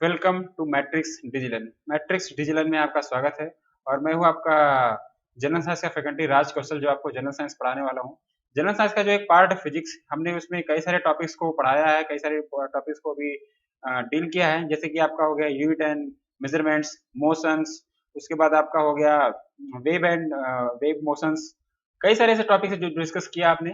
Welcome to Matrix Digital. Matrix Digital में आपका स्वागत है और मैं हूँ आपका जनरल साइंस का फैकल्टी राज कौशल, जो आपको जनरल साइंस पढ़ाने वाला हूँ। जनरल साइंस का जो एक पार्ट है फिजिक्स, हमने उसमें कई सारे टॉपिक्स को पढ़ाया है, कई सारे टॉपिक्स को भी डील किया है। जैसे कि आपका हो गया यूनिट एंड मेजरमेंट्स, मोशंस, उसके बाद आपका हो गया वेव एंड वेव मोशंस। कई सारे ऐसे टॉपिक्स है जो डिस्कस किया आपने।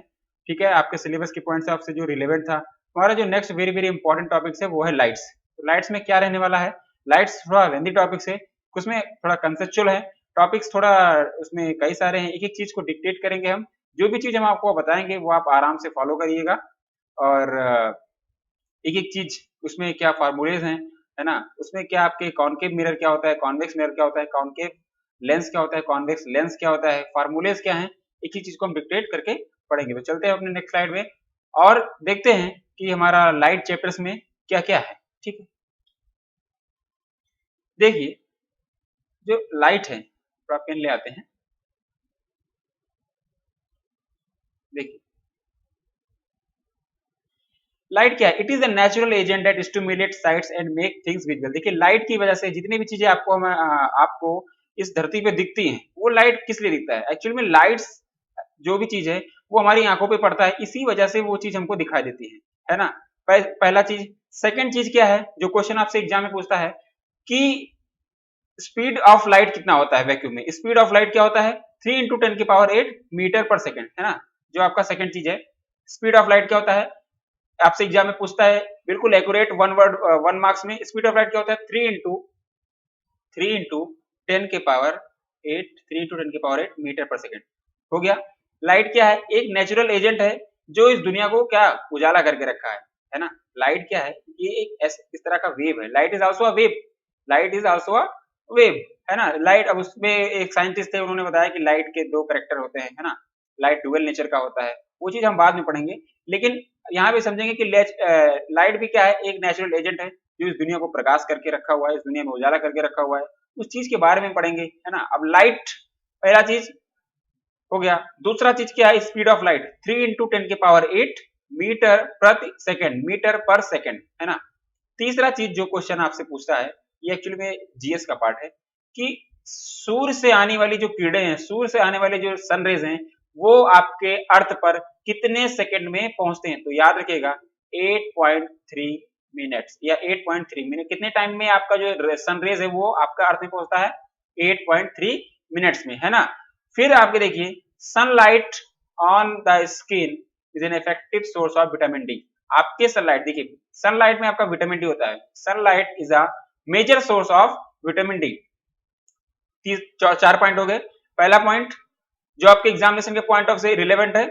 ठीक है, आपके सिलेबस के पॉइंट से आपसे जो रिलेवेंट था। हमारा जो next very very important topics है वो है लाइट्स। तो लाइट्स में क्या रहने वाला है? लाइट्स थोड़ा लेंथी टॉपिक्स है, उसमें थोड़ा कंसेप्चुअल है। टॉपिक्स थोड़ा उसमें कई सारे हैं, एक एक चीज को डिक्टेट करेंगे हम। जो भी चीज हम आपको बताएंगे वो आप आराम से फॉलो करिएगा। और एक एक चीज उसमें क्या फार्मूलेज हैं, है ना, उसमें क्या आपके कॉनकेव मिरर क्या होता है, कॉन्वेक्स मिरर क्या होता है, कॉनकेव लेंस क्या होता है, कॉन्वेक्स लेंस क्या होता है, फार्मूलेज क्या है, एक ही चीज को हम डिक्टेट करके पढ़ेंगे। तो चलते हैं अपने नेक्स्ट स्लाइड में और देखते हैं कि हमारा लाइट चैप्टर्स में क्या क्या है। ठीक है, देखिए जो लाइट है, थोड़ा पेन ले आते हैं। देखिए लाइट क्या है? It is a natural agent that stimulate sites and make things visible. देखिए लाइट की वजह से जितनी भी चीजें आपको इस धरती पे दिखती हैं, वो लाइट किस लिए दिखता है? एक्चुअली में लाइट्स जो भी चीज है वो हमारी आंखों पे पड़ता है, इसी वजह से वो चीज हमको दिखाई देती है ना। पहला चीज। सेकंड चीज क्या है जो क्वेश्चन आपसे एग्जाम में पूछता है कि स्पीड ऑफ लाइट कितना होता है वैक्यूम में? स्पीड ऑफ लाइट क्या होता है? 3 × 10⁸ मीटर पर सेकंड, है ना। जो आपका सेकंड चीज है, स्पीड ऑफ लाइट क्या होता है? आपसे एग्जाम में पूछता है, बिल्कुल accurate one word, one marks में। स्पीड ऑफ लाइट क्या होता है? 3 × 10⁸ मीटर पर सेकंड। हो गया। लाइट क्या है? एक नेचुरल एजेंट है जो इस दुनिया को क्या उजाला करके रखा है ना। लाइट क्या है? ये एक इस तरह का वेव है। Light is also a wave. Light is also a wave, है ना। लाइट, अब उसमें एक साइंटिस्ट थे, उन्होंने बताया कि लाइट के दो करेक्टर होते हैं, है ना। लाइट डुअल नेचर का होता है, वो चीज हम बाद में पढ़ेंगे। लेकिन यहाँ पे समझेंगे कि लाइट भी क्या है? एक नेचुरल एजेंट है जो इस दुनिया को प्रकाश करके रखा हुआ है, इस दुनिया में उजाला करके रखा हुआ है। उस चीज के बारे में पढ़ेंगे, है ना। अब लाइट पहला चीज हो गया। दूसरा चीज क्या है? स्पीड ऑफ लाइट 3 × 10⁸ मीटर प्रति सेकंड, मीटर पर सेकंड, है ना। तीसरा चीज जो क्वेश्चन आपसे पूछता है, ये एक्चुअली में जीएस का पार्ट है, कि सूर्य से आने वाली जो किरणें हैं, सूर्य से आने वाले जो सनरेज हैं, वो आपके अर्थ पर कितने सेकंड में पहुंचते हैं? तो याद रखिएगा 8.3 मिनट्स या 8.3 मिनट। कितने टाइम में आपका जो सनरेज है वो आपका अर्थ में पहुंचता है? 8.3 मिनट्स में, है ना। फिर आपके देखिए, sunlight on the skin is an effective source of vitamin D. आपके सनलाइट, देखिए सनलाइट में आपका विटामिन डी होता है। Sunlight is a major source of vitamin D. चार पॉइंट हो गए। पहला पॉइंट जो आपके एग्जामिनेशन के पॉइंट ऑफ से रिलेवेंट है,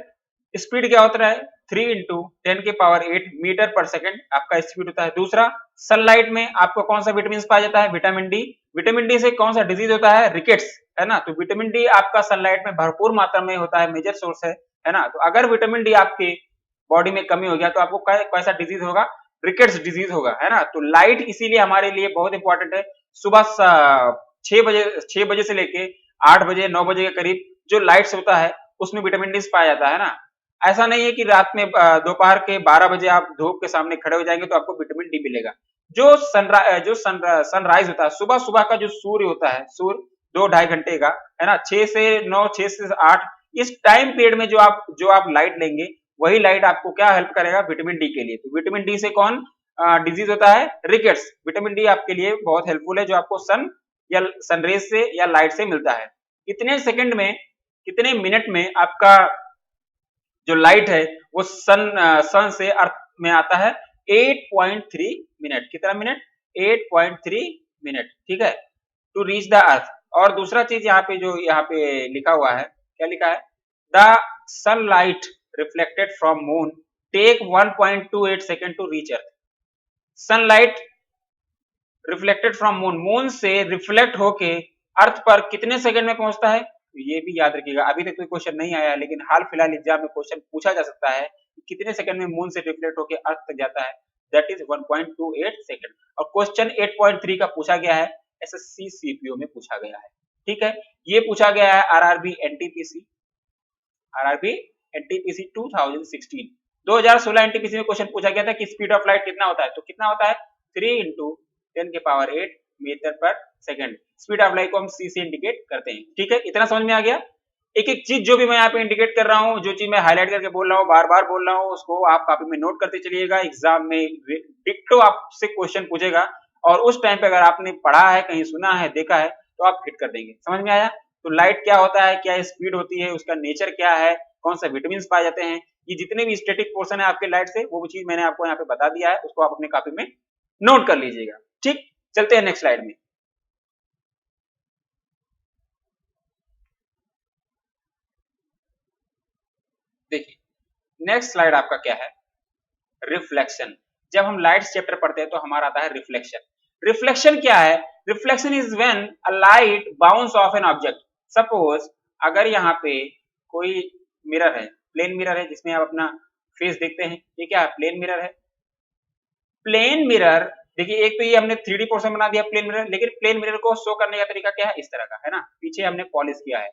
स्पीड क्या होता है? 3 × 10⁸ मीटर पर सेकंड आपका स्पीड होता है। दूसरा, सनलाइट में आपको कौन सा विटामिन पाया जाता है? Vitamin D. विटामिन डी से कौन सा डिजीज होता है? रिकेट्स, है ना। तो विटामिन डी आपका सनलाइट में भरपूर मात्रा में होता है, मेजर सोर्स है ना। तो अगर विटामिन डी आपके बॉडी में कमी हो गया तो आपको कैसा डिजीज होगा? रिकेट्स डिजीज होगा, है ना। तो लाइट इसीलिए हमारे लिए बहुत इंपॉर्टेंट है। सुबह 6 बजे से लेके 8 बजे 9 बजे के करीब जो लाइट्स होता है उसमें विटामिन डी पाया जाता है ना। ऐसा नहीं है कि रात में दोपहर के 12 बजे आप धूप के सामने खड़े हो जाएंगे तो आपको विटामिन डी मिलेगा। जो सनराइज होता है, सुबह सुबह का जो सूर्य होता है, सूर्य 2 ढाई घंटे का, है ना, 6 से 9, 6 से 8, इस टाइम पीरियड में जो आप लाइट लेंगे, वही लाइट आपको क्या हेल्प करेगा? विटामिन डी के लिए। तो विटामिन डी से कौन डिजीज होता है? रिकेट्स। विटामिन डी आपके लिए बहुत हेल्पफुल है, जो आपको सन या सनरेज से या लाइट से मिलता है। कितने सेकंड में, कितने मिनट में आपका जो लाइट है वो सन से अर्थ में आता है? 8.3 मिनट। कितना मिनट? 8.3 मिनट, ठीक है, टू रीच द अर्थ। और दूसरा चीज यहाँ पे लिखा हुआ है, क्या लिखा है? The sunlight reflected from moon take 1.28 second to reach earth. Sunlight reflected from moon, moon से रिफ्लेक्ट होके अर्थ पर कितने सेकंड में पहुंचता है? तो ये भी याद रखिएगा। अभी तक कोई क्वेश्चन नहीं आया है, लेकिन हाल फिलहाल एग्जाम में क्वेश्चन पूछा जा सकता है कि कितने सेकंड में मून से रिफ्लेक्ट होकर अर्थ तक जाता है? That is 1.28 second. और क्वेश्चन 8.3 का पूछा गया है, एसएससी सीपीओ में पूछा गया है। ठीक है, ये पूछा गया है RRB NTPC, RRB NTPC 2016 NTPC में क्वेश्चन पूछा गया था कि स्पीड ऑफ लाइट कितना होता है? तो कितना होता है? 3 10 के पावर 8 मीटर पर सेकंड। स्पीड ऑफ लाइट को हम c से इंडिकेट करते हैं। ठीक है, इतना समझ में आ गया। एक एक चीज जो भी मैं यहाँ पे इंडिकेट कर रहा हूँ, जो चीज मैं हाईलाइट करके बोल रहा हूँ, बार बार बोल रहा हूँ, उसको आप कॉपी में नोट करते चलिएगा। एग्जाम में डिट्टो आपसे क्वेश्चन पूछेगा और उस टाइम पे अगर आपने पढ़ा है, कहीं सुना है, देखा है, तो आप हिट कर देंगे। समझ में आया? तो लाइट क्या होता है, क्या स्पीड होती है, उसका नेचर क्या है, कौन सा विटामिन पाए जाते हैं, ये जितने भी स्टैटिक पोर्शन है आपके लाइट से, वो चीज मैंने आपको यहाँ पे बता दिया है, उसको आप अपने कॉपी में नोट कर लीजिएगा। ठीक, चलते हैं नेक्स्ट स्लाइड में। देखिए नेक्स्ट स्लाइड आपका क्या है, रिफ्लेक्शन। जब हम लाइट्स चैप्टर पढ़ते हैं तो हमारा आता है रिफ्लेक्शन। रिफ्लेक्शन क्या है? Reflection is when a light bounce off an object. Suppose अगर यहाँ पे कोई मिरर है, प्लेन मिरर है, जिसमें आप अपना फेस देखते हैं, ये क्या है? प्लेन मिरर है। प्लेन मिरर, देखिए एक तो ये हमने 3D पोर्शन बना दिया प्लेन मिरर, लेकिन प्लेन मिरर को शो करने का तरीका क्या है? इस तरह का है ना, पीछे हमने पॉलिश किया है।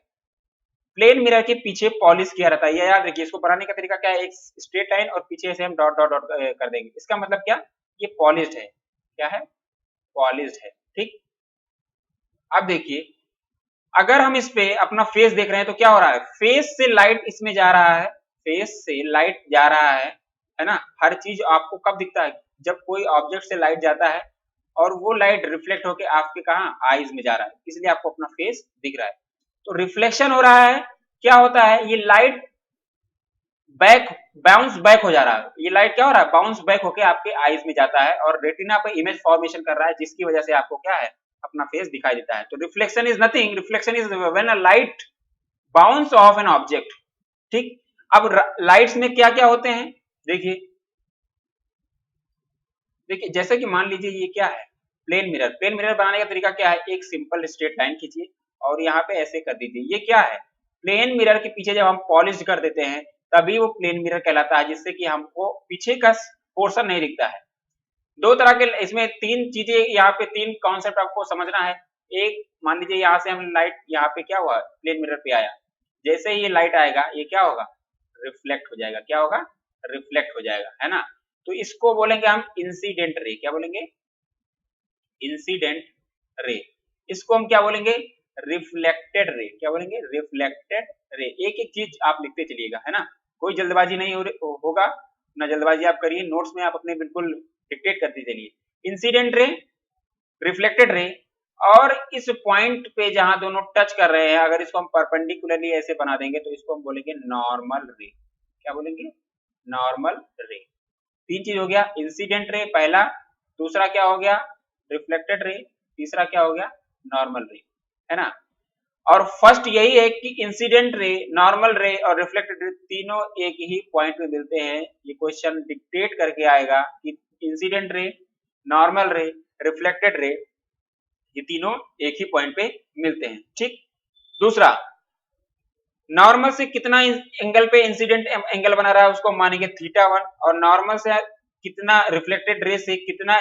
प्लेन मिरर के पीछे पॉलिश किया रहता है, ये याद रखिए। इसको बनाने का तरीका क्या है? एक स्ट्रेट लाइन और पीछे से हम डॉट डॉट डॉट कर देंगे। इसका मतलब क्या? ये पॉलिश्ड है। क्या है? पॉलिश्ड है। ठीक, अब देखिए अगर हम इस पे अपना फेस देख रहे हैं तो क्या हो रहा है? फेस से लाइट इसमें जा रहा है, फेस से लाइट जा रहा है ना। हर चीज आपको कब दिखता है? जब कोई ऑब्जेक्ट से लाइट जाता है और वो लाइट रिफ्लेक्ट होके आपके कहा? आईज में जा रहा है, इसलिए आपको अपना फेस दिख रहा है। तो रिफ्लेक्शन हो रहा है, क्या होता है? ये लाइट बैक, बाउंस बैक हो जा रहा है। ये लाइट क्या हो रहा है? बाउंस बैक होके आपके आईज में जाता है और रेटिना पे इमेज फॉर्मेशन कर रहा है, जिसकी वजह से आपको क्या है? अपना फेस दिखाई देता है। तो reflection is nothing, reflection is when a light bounce off an object. ठीक, अब लाइट्स में क्या क्या होते हैं? देखिए देखिए जैसे कि मान लीजिए ये क्या है? Plane mirror. प्लेन मिरर बनाने का तरीका क्या है? एक सिंपल स्ट्रेट लाइन खींचिए और यहाँ पे ऐसे कर दीजिए। ये क्या है? प्लेन मिरर के पीछे जब हम पॉलिश कर देते हैं तभी वो प्लेन मिरर कहलाता है, जिससे कि हमको पीछे का पोर्शन नहीं दिखता है। दो तरह के इसमें तीन चीजें, यहाँ पे तीन कॉन्सेप्ट आपको समझना है। एक, मान लीजिए यहाँ से हम लाइट, यहाँ पे क्या हुआ? प्लेन मिरर पे आया, जैसे ही ये लाइट आएगा ये क्या होगा? रिफ्लेक्ट हो जाएगा। क्या होगा? रिफ्लेक्ट हो जाएगा, है ना। तो इसको बोलेंगे हम इंसिडेंट रे। क्या बोलेंगे? Incident ray. इसको हम क्या बोलेंगे? Reflected ray. क्या बोलेंगे? Reflected ray. एक एक चीज आप लिखते चलिएगा, है ना। कोई जल्दबाजी नहीं होगा ना, जल्दबाजी आप करिए, नोट्स में आप अपने बिल्कुल डिक्टेट करते चलिए। इंसिडेंट रे, रिफ्लेक्टेड रे, और इस पॉइंट पे जहां दोनों टच कर रहे हैं, अगर इसको हम परपेंडिकुलरली ऐसे बना देंगे तो इसको हम बोलेंगे नॉर्मल रे। क्या बोलेंगे? नॉर्मल रे। तीन चीज हो गया, इंसिडेंट रे पहला, दूसरा क्या हो गया? रिफ्लेक्टेड रे, तीसरा क्या हो गया? नॉर्मल रे, है ना। और फर्स्ट यही है कि इंसिडेंट रे, नॉर्मल रे और रिफ्लेक्टेड रे तीनों एक ही पॉइंट में मिलते हैं। ये क्वेश्चन डिक्टेट करके आएगा कि इंसिडेंट रे, नॉर्मल रे, रिफ्लेक्टेड रे, ये तीनों एक ही पॉइंट पे मिलते हैं। ठीक, दूसरा, नॉर्मल से कितना एंगल पे इंसिडेंट एंगल बना रहा है उसको मानेंगे थीटा 1, और नॉर्मल से कितना, रिफ्लेक्टेड रे से कितना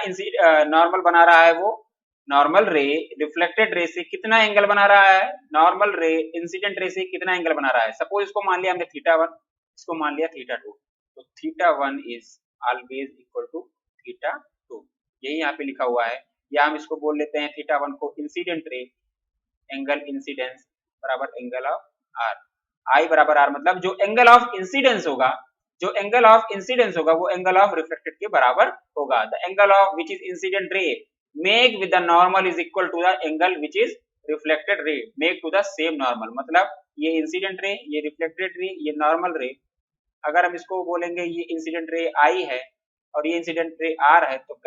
नॉर्मल बना रहा है वो, नॉर्मल रे रिफ्लेक्टेड रे से कितना एंगल बना रहा है, नॉर्मल रे इंसिडेंट रे से कितना एंगल बना रहा है। सपोज इसको मान लिया हमने थीटा 1, इसको मान लिया थीटा 2, तो theta 1 is always equal to theta 2। यही यहाँ पे लिखा हुआ है, या हम इसको बोल लेते हैं थीटा 1 को इंसिडेंट रे एंगल इंसिडेंस बराबर एंगल ऑफ आर। आई बराबर आर, मतलब जो एंगल ऑफ इंसिडेंस होगा, जो एंगल ऑफ इंसिडेंस होगा वो एंगल ऑफ रिफ्लेक्टेड के बराबर होगा। The angle of which is incident ray make with the normal is equal to the angle which is reflected ray make to the same normal. मतलब ये incident ray, ये reflected ray, ये normal रे, अगर हम इसको बोलेंगे ये इंसिडेंट रे आई है और ये इंसिडेंट रे आर है, तो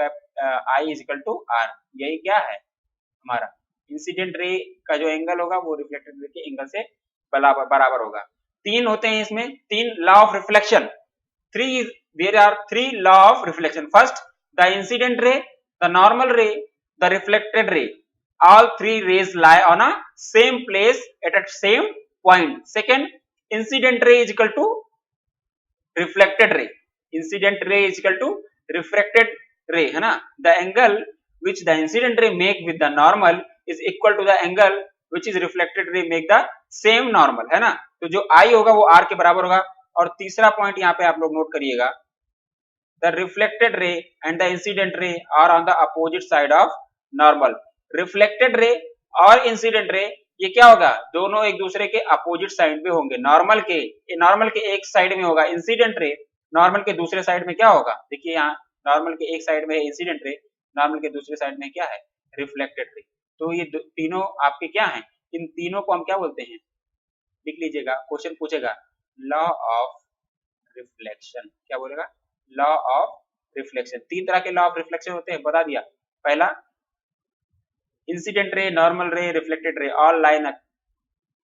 आई इज इक्वल टू आर। यही क्या है हमारा इंसिडेंट रे का जो एंगल होगा वो रिफ्लेक्टेड रे के एंगल से बराबर होगा। तीन होते हैं इसमें, तीन law of reflection, there are three law of reflection. First, the incident ray, the normal ray, the reflected ray, all three rays lie on a same place at a same point. Second, incident ray is equal to reflected ray, incident ray is equal to refracted ray, है ना। the angle which the incident ray make with the normal is equal to the angle which is reflected ray make the same normal, है ना। तो जो I होगा वो R के बराबर होगा। और तीसरा पॉइंट यहाँ पे आप लोग नोट करिएगा, the reflected ray and the incident ray are on the opposite side of normal. reflected ray और incident ray ये क्या होगा, दोनों एक दूसरे के अपोजिट साइड पे होंगे। नॉर्मल के एक साइड में होगा इंसिडेंट रे, नॉर्मल के दूसरे साइड में क्या होगा, देखिए यहाँ नॉर्मल के एक साइड में है इंसिडेंट रे, नॉर्मल के दूसरे साइड में क्या है, रिफ्लेक्टेड रे। तो ये तीनों आपके क्या हैं, इन तीनों को हम क्या बोलते हैं, लिख लीजिएगा, क्वेश्चन पूछेगा लॉ ऑफ रिफ्लेक्शन, क्या बोलेगा, लॉ ऑफ रिफ्लेक्शन। तीन तरह के लॉ ऑफ रिफ्लेक्शन होते हैं, बता दिया। पहला इंसिडेंट रे, नॉर्मल रे, reflected ray, all line up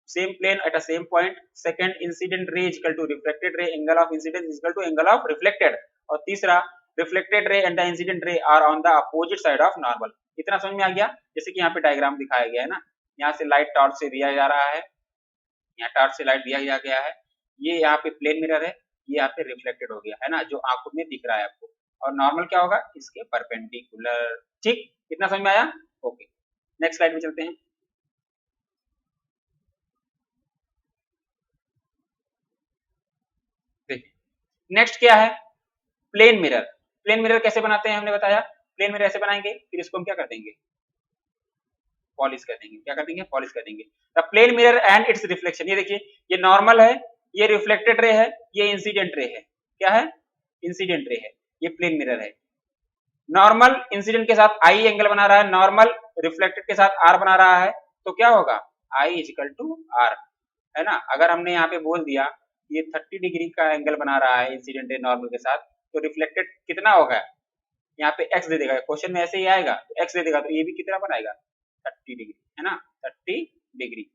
same plane at a same point. second incident ray is equal to reflected ray, angle of incidence is equal to angle of reflected। और तीसरा reflected ray and the incident ray are on the opposite side of normal। इतना समझ में आ गया। जैसे कि यहाँ पे डायग्राम दिखाया गया है ना, यहाँ से लाइट टॉर्च से दिया जा रहा है, यहाँ टॉर्च से लाइट दिया गया है, ये यहाँ पे प्लेन मिरर है, ये यहाँ पे रिफ्लेक्टेड हो गया है ना, जो आंखों में दिख रहा है आपको। और नॉर्मल क्या होगा, इसके परपेंडिकुलर। ठीक, इतना समझ में आया। ओके, नेक्स्ट स्लाइड में चलते हैं। नेक्स्ट क्या है, प्लेन मिरर। प्लेन मिरर कैसे बनाते हैं हमने बताया, प्लेन मिरर ऐसे बनाएंगे, फिर इसको हम क्या कर देंगे, पॉलिश कर देंगे। क्या कर देंगे, पॉलिश कर देंगे। The plane mirror and its reflection, ये देखिए, ये नॉर्मल है, ये रिफ्लेक्टेड रे है, ये इंसिडेंट रे है। क्या है, इंसिडेंट रे है, ये प्लेन मिरर है। नॉर्मल इंसिडेंट के साथ आई एंगल बना रहा है, नॉर्मल रिफ्लेक्टेड के साथ आर बना रहा है, तो क्या होगा, आई इज इक्वल टू आर, है ना। अगर हमने यहाँ पे बोल दिया ये 30 डिग्री का एंगल बना रहा है इंसिडेंट रे नॉर्मल के साथ, तो रिफ्लेक्टेड कितना होगा, यहाँ पे x दे देगा, क्वेश्चन में ऐसे ही आएगा, तो x दे देगा, तो ये भी कितना बनाएगा, 30 डिग्री, है ना, 30 डिग्री।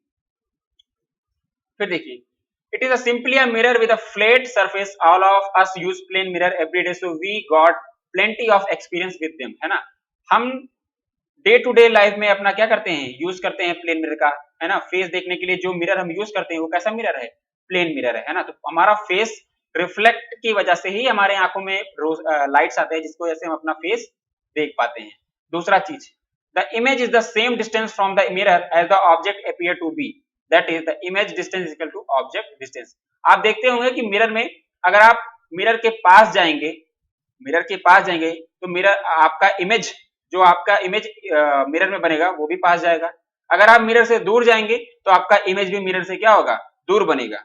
फिर देखिए, it is a simply a mirror with a flat surface, all of us use plane mirror every day, so we got plenty of experience with them, है ना। हम डे टू डे लाइफ में अपना क्या करते हैं, यूज करते हैं प्लेन मिरर का, है ना। फेस देखने के लिए जो मिरर हम यूज करते हैं वो कैसा मिरर है, प्लेन मिरर है ना। तो हमारा फेस रिफ्लेक्ट की वजह से ही हमारे आंखों में लाइट्स आते हैं, जिसको वजह से हम अपना फेस देख पाते हैं। दूसरा चीज, the image is the same distance from the mirror as the object appear to be, that is the image distance is equal to object distance. आप देखते होंगे कि मिरर में अगर आप मिरर के पास जाएंगे, तो मिरर आपका इमेज, जो आपका इमेज मिरर में बनेगा वो भी पास जाएगा। अगर आप मिरर से दूर जाएंगे तो आपका इमेज भी मिरर से क्या होगा, दूर बनेगा।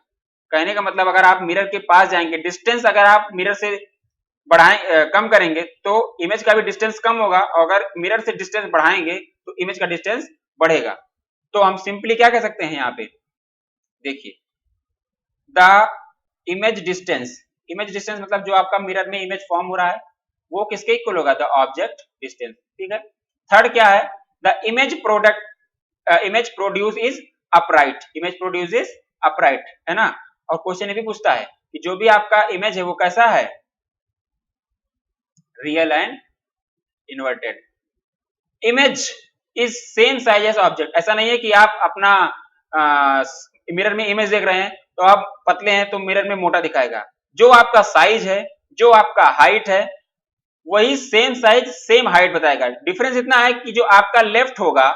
कहने का मतलब, अगर आप मिरर के पास जाएंगे, डिस्टेंस अगर आप मिरर से कम करेंगे तो इमेज का भी डिस्टेंस कम होगा, और अगर मिरर से डिस्टेंस बढ़ाएंगे तो इमेज का डिस्टेंस बढ़ेगा। तो हम सिंपली क्या कह सकते हैं यहाँ पे, देखिए, द इमेज डिस्टेंस मतलब जो आपका मिरर में इमेज फॉर्म हो रहा है वो किसके इक्वल होगा, द ऑब्जेक्ट डिस्टेंस। ठीक है। थर्ड क्या है, the image produce is upright, है ना। और क्वेश्चन ये भी पूछता है कि जो भी आपका इमेज है वो कैसा है, real and inverted. Image is same size as object, ऐसा नहीं है कि आप अपना मिरर में इमेज देख रहे हैं तो आप पतले हैं तो मिरर में मोटा दिखाएगा। जो आपका साइज है, जो आपका हाइट है, वही सेम साइज सेम हाइट बताएगा। डिफरेंस इतना है कि जो आपका लेफ्ट होगा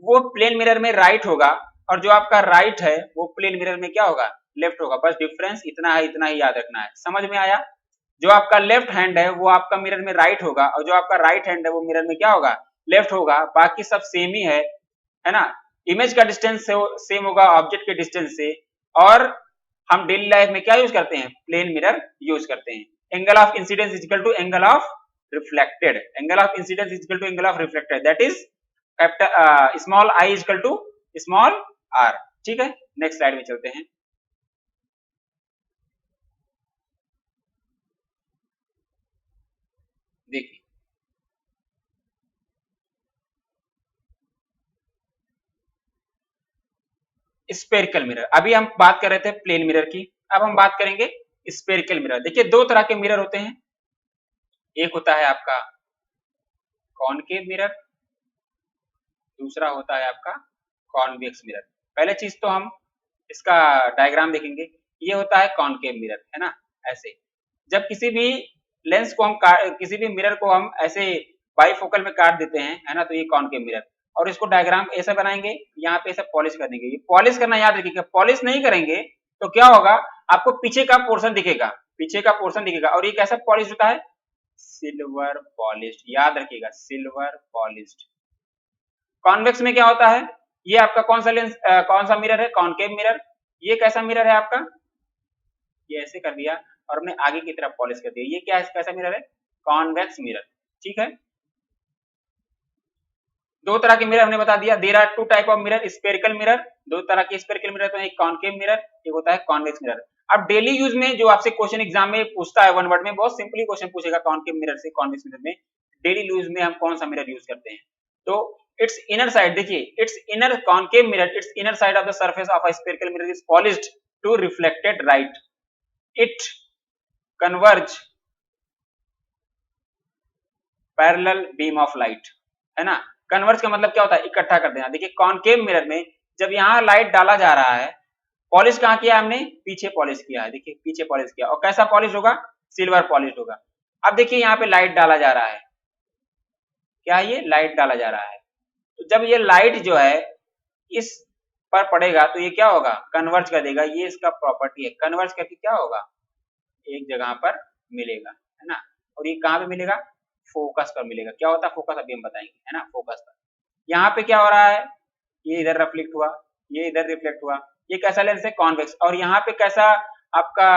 वो प्लेन मिरर में राइट होगा, और जो आपका राइट है वो प्लेन मिरर में क्या होगा, लेफ्ट होगा। बस डिफरेंस इतना है, इतना ही याद रखना है। समझ में आया। जो आपका लेफ्ट हैंड है वो आपका मिरर में राइट होगा, और जो आपका राइट हैंड है वो मिरर में क्या होगा, लेफ्ट होगा। बाकी सब सेम ही है ना। इमेज का डिस्टेंस सेम होगा ऑब्जेक्ट के डिस्टेंस से, और हम डेली लाइफ में क्या यूज करते हैं, प्लेन मिरर यूज करते हैं। Angle of incidence is equal to angle of reflected, that is small I is equal to small R. ठीक है, नेक्स्ट स्लाइड में चलते हैं। देखिए, स्पेरिकल मिरर, अभी हम बात कर रहे थे प्लेन मिरर की, अब हम बात करेंगे स्पेरिकल मिरर। देखिए, दो तरह के मिरर होते हैं, एक होता है आपका कॉनकेव मिरर, दूसरा होता है आपका कॉन्वेक्स मिरर। पहले चीज तो हम इसका डायग्राम देखेंगे। ये होता है कॉनकेव मिरर, है ना। ऐसे जब किसी भी लेंस को हम किसी भी मिरर को हम ऐसे बाइफोकल में काट देते हैं, है ना, तो ये कॉनकेव मिरर। और इसको डायग्राम ऐसा बनाएंगे, यहाँ पे ऐसा पॉलिश कर देंगे। ये पॉलिश करना याद रखिएगा, पॉलिश नहीं करेंगे तो क्या होगा, आपको पीछे का पोर्शन दिखेगा, और ये कैसा पॉलिश होता है, सिल्वर पॉलिश्ड, याद रखिएगा सिल्वर पॉलिश्ड। कॉन्वेक्स में क्या होता है, ये आपका कौन सा लेंस कौन सा मिरर है, कॉनकेव मिरर। ये कैसा मिरर है आपका, ये ऐसे कर दिया और हमने आगे की तरफ पॉलिश कर दिया, ये क्या है, कैसा मिरर है, कॉन्वेक्स मिरर। ठीक है, दो तरह के मिरर हमने बता दिया, there are two type of mirror, spherical mirror, दो तरह के स्फेरिकल मिरर तो एक कॉनकेव मिरर, एक होता है कॉन्वेक्स मिरर। अब डेली यूज में जो आपसे क्वेश्चन एग्जाम में पूछता है वन वर्ड में, बहुत सिंपली क्वेश्चन पूछेगा कॉनकेव मिरर से कॉन्वेक्स मिरर में, डेली यूज में हम कौन सा मिरर यूज करते हैं। तो इट्स इनर साइड, देखिए its inner concave mirror, its inner side of the surface of a spherical mirror is polished to reflected light, it converge parallel beam of light, है ना। कन्वर्ज का मतलब क्या होता है, इकट्ठा कर देना। देखिए कॉनकेव मिरर में जब यहाँ लाइट डाला जा रहा है, पॉलिश कहाँ किया हमने, पीछे पॉलिश किया है, देखिए पीछे पॉलिश किया, और कैसा पॉलिश होगा, सिल्वर पॉलिश होगा। अब देखिए यहाँ पे लाइट डाला जा रहा है, क्या ये लाइट डाला जा रहा है, तो जब ये लाइट जो है इस पर पड़ेगा तो ये क्या होगा, कन्वर्ज कर देगा, ये इसका प्रॉपर्टी है, कन्वर्ज करके क्या होगा, एक जगह पर मिलेगा, है ना। और ये कहाँ पे मिलेगा, फोकस पर मिलेगा। क्या होता है फोकस, अभी हम बताएंगे, है ना, फोकस पर। यहाँ पे क्या हो रहा है, ये इधर रिफ्लेक्ट हुआ, ये इधर रिफ्लेक्ट हुआ, ये कैसा लेंस है, कॉन्वेक्स। और यहाँ पे कैसा आपका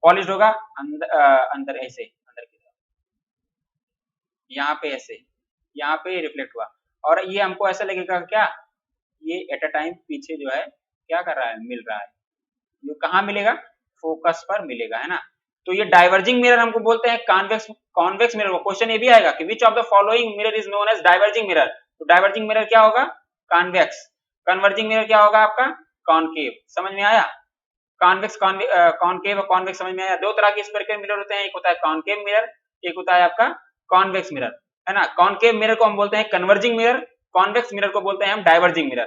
पॉलिश होगा, अंदर ऐसे, अंदर की तरफ, यहाँ पे ऐसे, यहाँ पे रिफ्लेक्ट हुआ, और ये हमको ऐसा लगेगा क्या, ये एट अ टाइम पीछे जो है क्या कर रहा है, मिल रहा है। ये कहाँ मिलेगा, फोकस पर मिलेगा, है ना। तो ये डाइवर्जिंग मिरर हमको बोलते हैं कॉन्वेक्स, कॉन्वेक्स मिरर। क्वेश्चन ये भी आएगा कि which of the following mirror is known as diverging mirror, तो डाइवर्जिंग मिरर क्या होगा, कॉन्वेक्स। कन्वर्जिंग मिरर क्या होगा आपका, कॉनकेव। समझ में आया, कॉन्वेक्स कॉनकेव और कॉन्वेक्स समझ में आया। दो तरह के स्फेरिकल मिरर होते हैं, एक होता है कॉनकेव मिरर, एक होता है आपका कॉन्वेक्स मिरर, है ना। कॉनकेव मिरर को हम बोलते हैं कन्वर्जिंग मिरर, कॉन्वेक्स मिरर को बोलते हैं हम डाइवर्जिंग मिरर।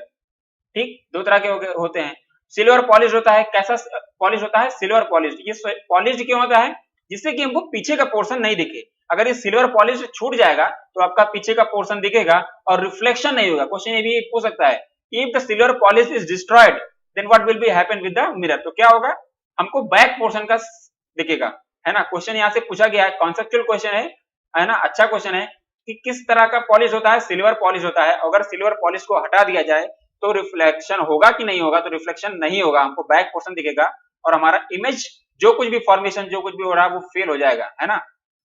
ठीक, दो तरह के होते हैं। सिल्वर पॉलिश होता है, कैसा पॉलिश होता है, सिल्वर पॉलिश। ये पॉलिश क्यों होता है, जिससे कि हमको पीछे का पोर्शन नहीं दिखे। अगर ये सिल्वर पॉलिश छूट जाएगा तो आपका पीछे का पोर्शन दिखेगा और रिफ्लेक्शन नहीं होगा। क्वेश्चन ये भी पूछ सकता है, if the silver polish is destroyed then what will be happen with the mirror, तो क्या होगा, हमको बैक पोर्शन का दिखेगा, है ना। क्वेश्चन यहाँ से पूछा गया है, कॉन्सेप्चुअल क्वेश्चन है ना, अच्छा क्वेश्चन है कि किस तरह का पॉलिश होता है, सिल्वर पॉलिश होता है। अगर सिल्वर पॉलिश को हटा दिया जाए तो रिफ्लेक्शन होगा कि नहीं होगा, तो रिफ्लेक्शन नहीं होगा, हमको बैक पोर्शन दिखेगा और हमारा इमेज जो कुछ भी फॉर्मेशन जो कुछ भी हो रहा है वो फेल हो जाएगा, है ना।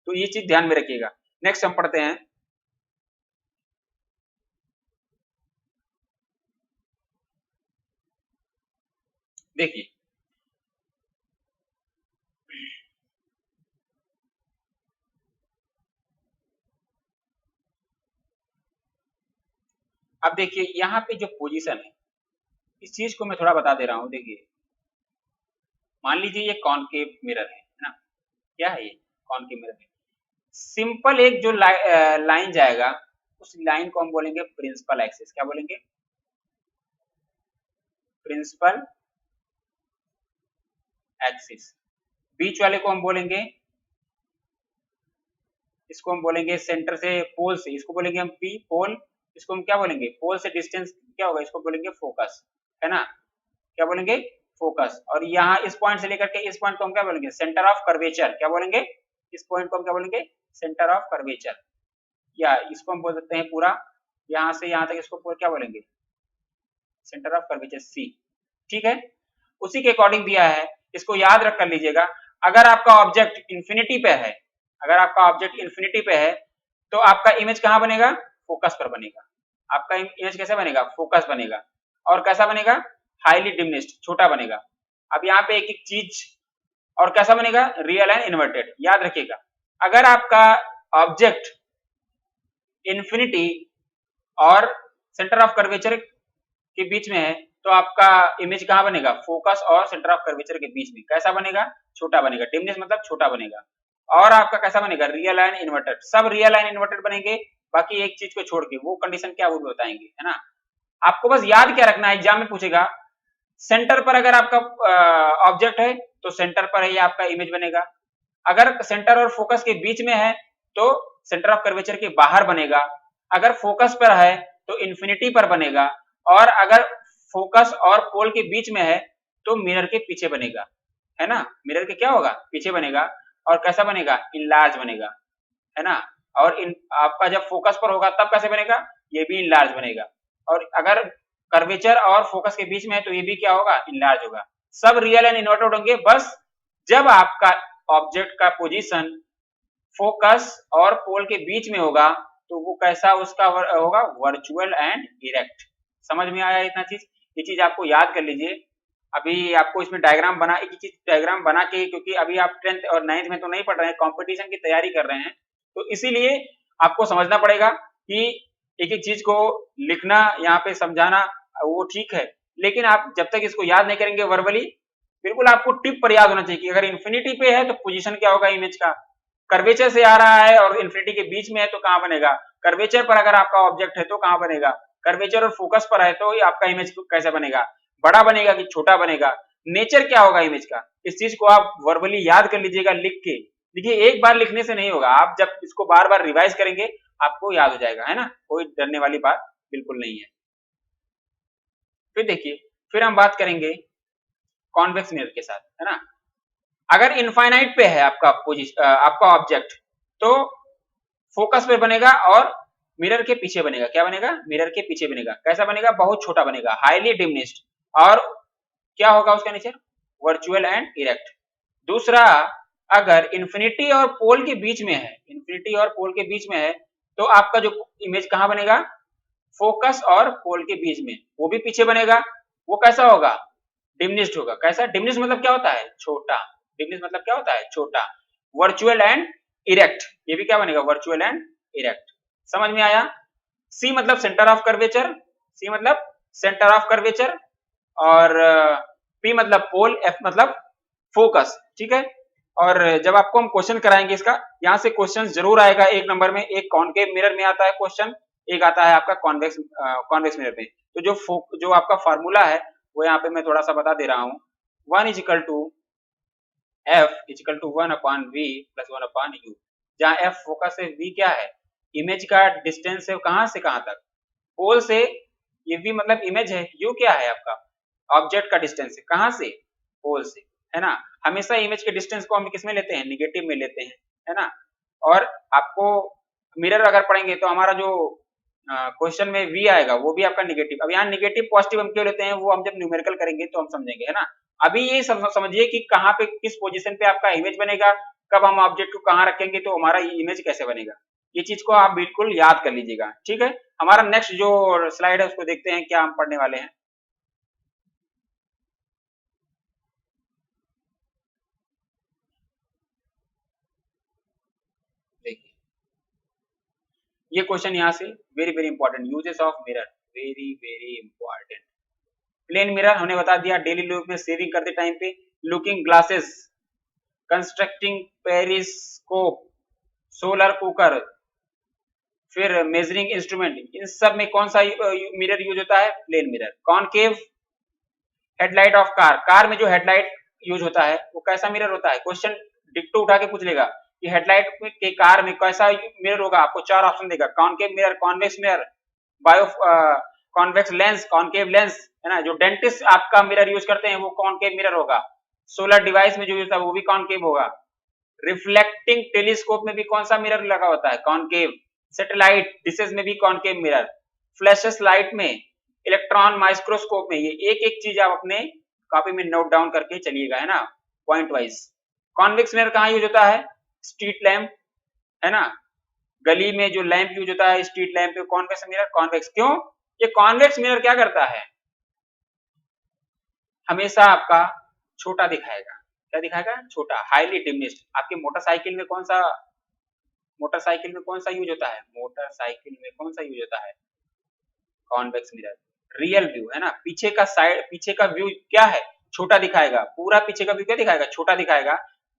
तो ये चीज ध्यान में रखिएगा। नेक्स्ट हम पढ़ते हैं, देखिए अब देखिए यहाँ पे जो पोजीशन है, इस चीज को मैं थोड़ा बता दे रहा हूँ। देखिए मान लीजिए ये कॉनकेव मिरर है ना, क्या है ये कॉनकेव मिरर है। सिंपल एक जो लाइन जाएगा उस लाइन को हम बोलेंगे प्रिंसिपल एक्सिस। क्या बोलेंगे, प्रिंसिपल एक्सिस। बीच वाले को हम बोलेंगे, इसको हम बोलेंगे सेंटर से पोल से, इसको बोलेंगे हम पी पोल, इसको हम क्या बोलेंगे, पोल से डिस्टेंस क्या होगा, इसको बोलेंगे फोकस, है ना। क्या बोलेंगे, फोकस। और यहाँ इस पॉइंट से लेकर के इस पॉइंट को हम क्या बोलेंगे, सेंटर ऑफ कर्वेचर। क्या बोलेंगे, इस पॉइंट को हम क्या बोलेंगे, सेंटर ऑफ कर्वेचर, या इसको हम बोल सकते हैं पूरा यहाँ से यहाँ तक, इसको पूरा क्या बोलेंगे, सेंटर ऑफ कर्वेचर सी। ठीक है, उसी के अकॉर्डिंग दिया है, इसको याद रख कर लीजिएगा। अगर आपका ऑब्जेक्ट इंफिनिटी पे है, अगर आपका ऑब्जेक्ट इंफिनिटी पे है तो आपका इमेज कहाँ बनेगा, फोकस पर बनेगा। आपका इमेज कैसे बनेगा, फोकस बनेगा। और कैसा बनेगा, हाईली डिमिनिश्ड, छोटा बनेगा। अब यहाँ पे एक एक चीज, और कैसा बनेगा, रियल एंड इन्वर्टेड। याद रखिएगा, अगर आपका ऑब्जेक्ट इंफिनिटी और सेंटर ऑफ कर्वेचर के बीच में है तो आपका इमेज कहाँ बनेगा, फोकस और सेंटर ऑफ कर्वेचर के बीच में। कैसा बनेगा, छोटा बनेगा। डिमिनिश मतलब छोटा बनेगा। और आपका कैसा बनेगा, रियल एंड इन्वर्टेड। सब रियल एंड इन्वर्टेड बनेंगे, बाकी एक चीज को छोड़ के, वो कंडीशन क्या वो बताएंगे, है ना। आपको बस याद क्या रखना है, एग्जाम में पूछेगा, सेंटर पर अगर आपका ऑब्जेक्ट है तो सेंटर पर ही आपका इमेज बनेगा। अगर सेंटर और फोकस के बीच में है तो सेंटर ऑफ कर्वेचर के बाहर बनेगा। अगर फोकस पर है तो इंफिनिटी पर बनेगा। और अगर फोकस और पोल के बीच में है तो मिरर के पीछे बनेगा, है ना। मिरर के क्या होगा, पीछे बनेगा। और कैसा बनेगा, इनलार्ज बनेगा। है ना। और इन आपका जब फोकस पर होगा तब कैसे बनेगा, ये भी इनलार्ज बनेगा। और अगर कर्वेचर और फोकस के बीच में है तो ये भी क्या होगा, इनलार्ज होगा। सब रियल एंड इन्वर्टेड होंगे बस जब आपका ऑब्जेक्ट का पोजीशन फोकस और पोल के बीच में होगा तो वो कैसा उसका होगा, वर्चुअल एंड इरेक्ट। समझ में आया इतना चीज, ये चीज आपको याद कर लीजिए। अभी आपको इसमें डायग्राम बना, एक चीज डायग्राम बना के, क्योंकि अभी आप 10th और 9th में तो नहीं पढ़ रहे हैं, कंपटीशन की तैयारी कर रहे हैं, तो इसीलिए आपको समझना पड़ेगा कि एक एक चीज को लिखना, यहाँ पे समझाना वो ठीक है, लेकिन आप जब तक इसको याद नहीं करेंगे वर्बली, बिल्कुल आपको टिप पर याद होना चाहिए कि अगर इन्फिनिटी पे है तो पोजीशन क्या होगा इमेज का, कर्वेचर से आ रहा है और इन्फिनिटी के बीच में है तो कहां बनेगा, कर्वेचर पर अगर आपका ऑब्जेक्ट है तो कहां बनेगा, कर्वेचर और फोकस पर है तो आपका इमेज कैसे बनेगा, बड़ा बनेगा कि छोटा बनेगा, नेचर क्या होगा इमेज का। इस चीज को आप वर्बली याद कर लीजिएगा लिख के। देखिए एक बार लिखने से नहीं होगा, आप जब इसको बार बार रिवाइज करेंगे आपको याद हो जाएगा, है ना, कोई डरने वाली बात बिल्कुल नहीं है। फिर देखिए, फिर हम बात करेंगे कॉन्वेक्स मिरर के साथ, है ना। अगर इनफाइनाइट पे है आपका पोजीशन, आपका ऑब्जेक्ट, तो फोकस पे बनेगा और मिरर के पीछे बनेगा, क्या बनेगा, मिरर के पीछे बनेगा, कैसा बनेगा, बहुत छोटा बनेगा, हाईली डिमिनिश्ड। और क्या होगा उसका नेचर, वर्चुअल एंड इरेक्ट। दूसरा, अगर इंफिनिटी और पोल के बीच में है, इंफिनिटी और पोल के बीच में है, तो आपका जो इमेज कहां बनेगा, फोकस और पोल के बीच में, वो भी पीछे बनेगा। वो कैसा होगा, डिमिनिश्ड होगा। कैसा, डिमिनिश्ड मतलब क्या होता है, छोटा। डिमिनिश्ड मतलब क्या होता है, छोटा। वर्चुअल एंड इरेक्ट, ये भी क्या बनेगा, वर्चुअल एंड इरेक्ट। समझ में आया। सी मतलब सेंटर ऑफ कर्वेचर, सी मतलब सेंटर ऑफ कर्वेचर, और पी मतलब पोल, एफ मतलब फोकस, ठीक है। और जब आपको हम क्वेश्चन कराएंगे इसका, यहाँ से क्वेश्चन जरूर आएगा। एक नंबर में एक कॉनकेव मिरर में आता है क्वेश्चन, एक आता है आपका कॉन्वेक्स कॉन्वेक्स मिरर में। तो जो आपका फार्मूला है वो यहाँ पे मैं थोड़ा सा बता दे रहा हूँ। 1 is equal to F is equal to 1 upon V plus 1 upon U, जहाँ एफ फोकस है, वी क्या है, इमेज का डिस्टेंस है कहाँ से कहाँ तक, पोल से, ये वी मतलब इमेज है, यू क्या है आपका ऑब्जेक्ट का डिस्टेंस है, कहाँ से, पोल से, है ना। हमेशा इमेज के डिस्टेंस को हम किस में लेते हैं, निगेटिव में लेते हैं, है ना। और आपको मिरर अगर पढ़ेंगे तो हमारा जो क्वेश्चन में वी आएगा वो भी आपका निगेटिव। अब यहाँ निगेटिव पॉजिटिव हम क्यों लेते हैं, वो हम जब न्यूमेरिकल करेंगे तो हम समझेंगे, है ना। अभी ये समझिए कि कहाँ पे, किस पोजीशन पे आपका इमेज बनेगा, कब हम ऑब्जेक्ट को कहाँ रखेंगे तो हमारा इमेज कैसे बनेगा, ये चीज को आप बिल्कुल याद कर लीजिएगा, ठीक है। हमारा नेक्स्ट जो स्लाइड है उसको देखते हैं क्या हम पढ़ने वाले हैं। देखिए ये क्वेश्चन यहाँ से very very important, uses of mirror, very very important. Plane mirror हमने बता दिया, डेली लुक में सेविंग करते टाइम पे, looking glasses, constructing periscope, solar cooker, फिर मेजरिंग इंस्ट्रूमेंट, इन सब में कौन सा मिरर यूज होता है, plane mirror. Concave headlight of car, car में जो हेडलाइट यूज होता है वो कैसा मिरर होता है, क्वेश्चन डिक्टो उठा के पूछ लेगा कि हेडलाइट के कार में कैसा मिरर होगा, आपको चार ऑप्शन देगा, concave mirror, convex mirror, bio convex lens, concave lens, है ना। जो डेंटिस्ट आपका मिरर यूज करते हैं वो कॉनकेव मिरर होगा। सोलर डिवाइस में जो यूज होता है वो भी कॉनकेव होगा। रिफ्लेक्टिंग टेलीस्कोप में भी कौन सा मिरर लगा होता है, कॉनकेव। सैटेलाइट डिशेस में भी कॉनकेव मिरर। फ्लैशेस लाइट में, इलेक्ट्रॉन माइक्रोस्कोप में, ये एक एक चीज आप अपने कॉपी में नोट डाउन करके चलिएगा, है ना, पॉइंट वाइज। कॉन्वेक्स मिरर कहाँ यूज होता है, स्ट्रीट लैंप, है ना, गली में जो लैंप यूज होता है स्ट्रीट लैंप पे, कॉन्वेक्स मिरर, कॉन्वेक्स क्यों, ये कॉन्वेक्स मिरर क्या करता है, हमेशा आपका छोटा दिखाएगा, क्या दिखाएगा, छोटा, हाईली डिमिनिश्ड। आपके मोटरसाइकिल में कौन सा, मोटरसाइकिल में कौन सा यूज होता है, मोटरसाइकिल में कौन सा यूज होता है, कॉन्वेक्स मिरर। रियल व्यू, है ना, पीछे का साइड, पीछे का व्यू क्या है, छोटा दिखाएगा, पूरा पीछे का व्यू क्या दिखाएगा, छोटा दिखाएगा।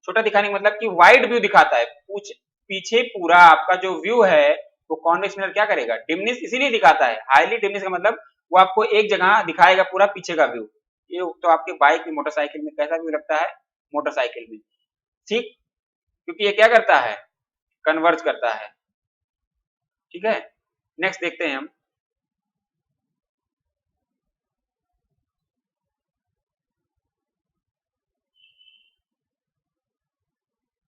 छोटा दिखाने का मतलब कि वाइड व्यू दिखाता है, पीछे पूरा आपका जो व्यू है वो कॉन्वेक्स मिरर क्या करेगा, डिमिनिश इसीलिए दिखाता है। हाईली डिमिनिश का मतलब वो आपको एक जगह दिखाएगा पूरा पीछे का व्यू। ये तो आपके बाइक में, मोटरसाइकिल में कैसा व्यू लगता है, मोटरसाइकिल में, ठीक, क्योंकि ये क्या करता है, कन्वर्ज करता है, ठीक है। नेक्स्ट देखते हैं हम,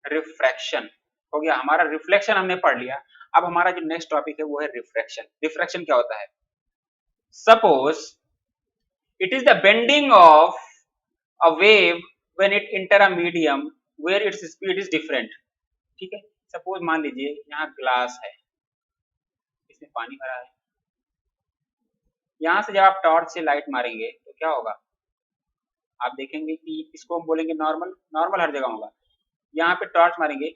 रिफ्रैक्शन, हो गया हमारा रिफ्लेक्शन हमने पढ़ लिया। अब हमारा जो नेक्स्ट टॉपिक है वो है रिफ्रैक्शन। रिफ्रैक्शन क्या होता है? Suppose it is the bending of a wave when it enter a medium where its speed is different. ठीक है, सपोज मान लीजिए यहाँ ग्लास है, इसमें पानी भरा है, यहाँ से जब आप टॉर्च से लाइट मारेंगे तो क्या होगा? आप देखेंगे कि इसको हम बोलेंगे नॉर्मल, नॉर्मल हर जगह होगा। यहाँ पे टॉर्च मारेंगे,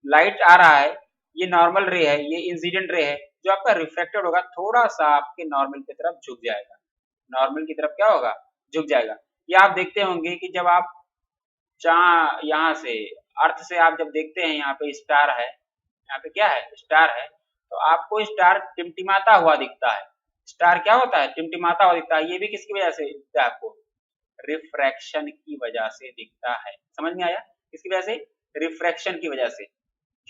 लाइट आ रहा है, ये नॉर्मल रे है, ये इंसिडेंट रे है, जो आपका रिफ्लेक्टेड होगा थोड़ा सा आपके नॉर्मल की तरफ झुक जाएगा। नॉर्मल की तरफ क्या होगा? झुक जाएगा। ये आप देखते होंगे कि जब आप यहाँ से अर्थ से आप जब देखते हैं, यहाँ पे स्टार है, यहाँ पे क्या है? स्टार है, तो आपको स्टार टिमटिमाता हुआ दिखता है। स्टार क्या होता है? टिमटिमाता हुआ दिखता है। ये भी किसकी वजह से दिखता है आपको? रिफ्रैक्शन की वजह से दिखता है। समझ में आया? किसकी वजह से? रिफ्रैक्शन की वजह से।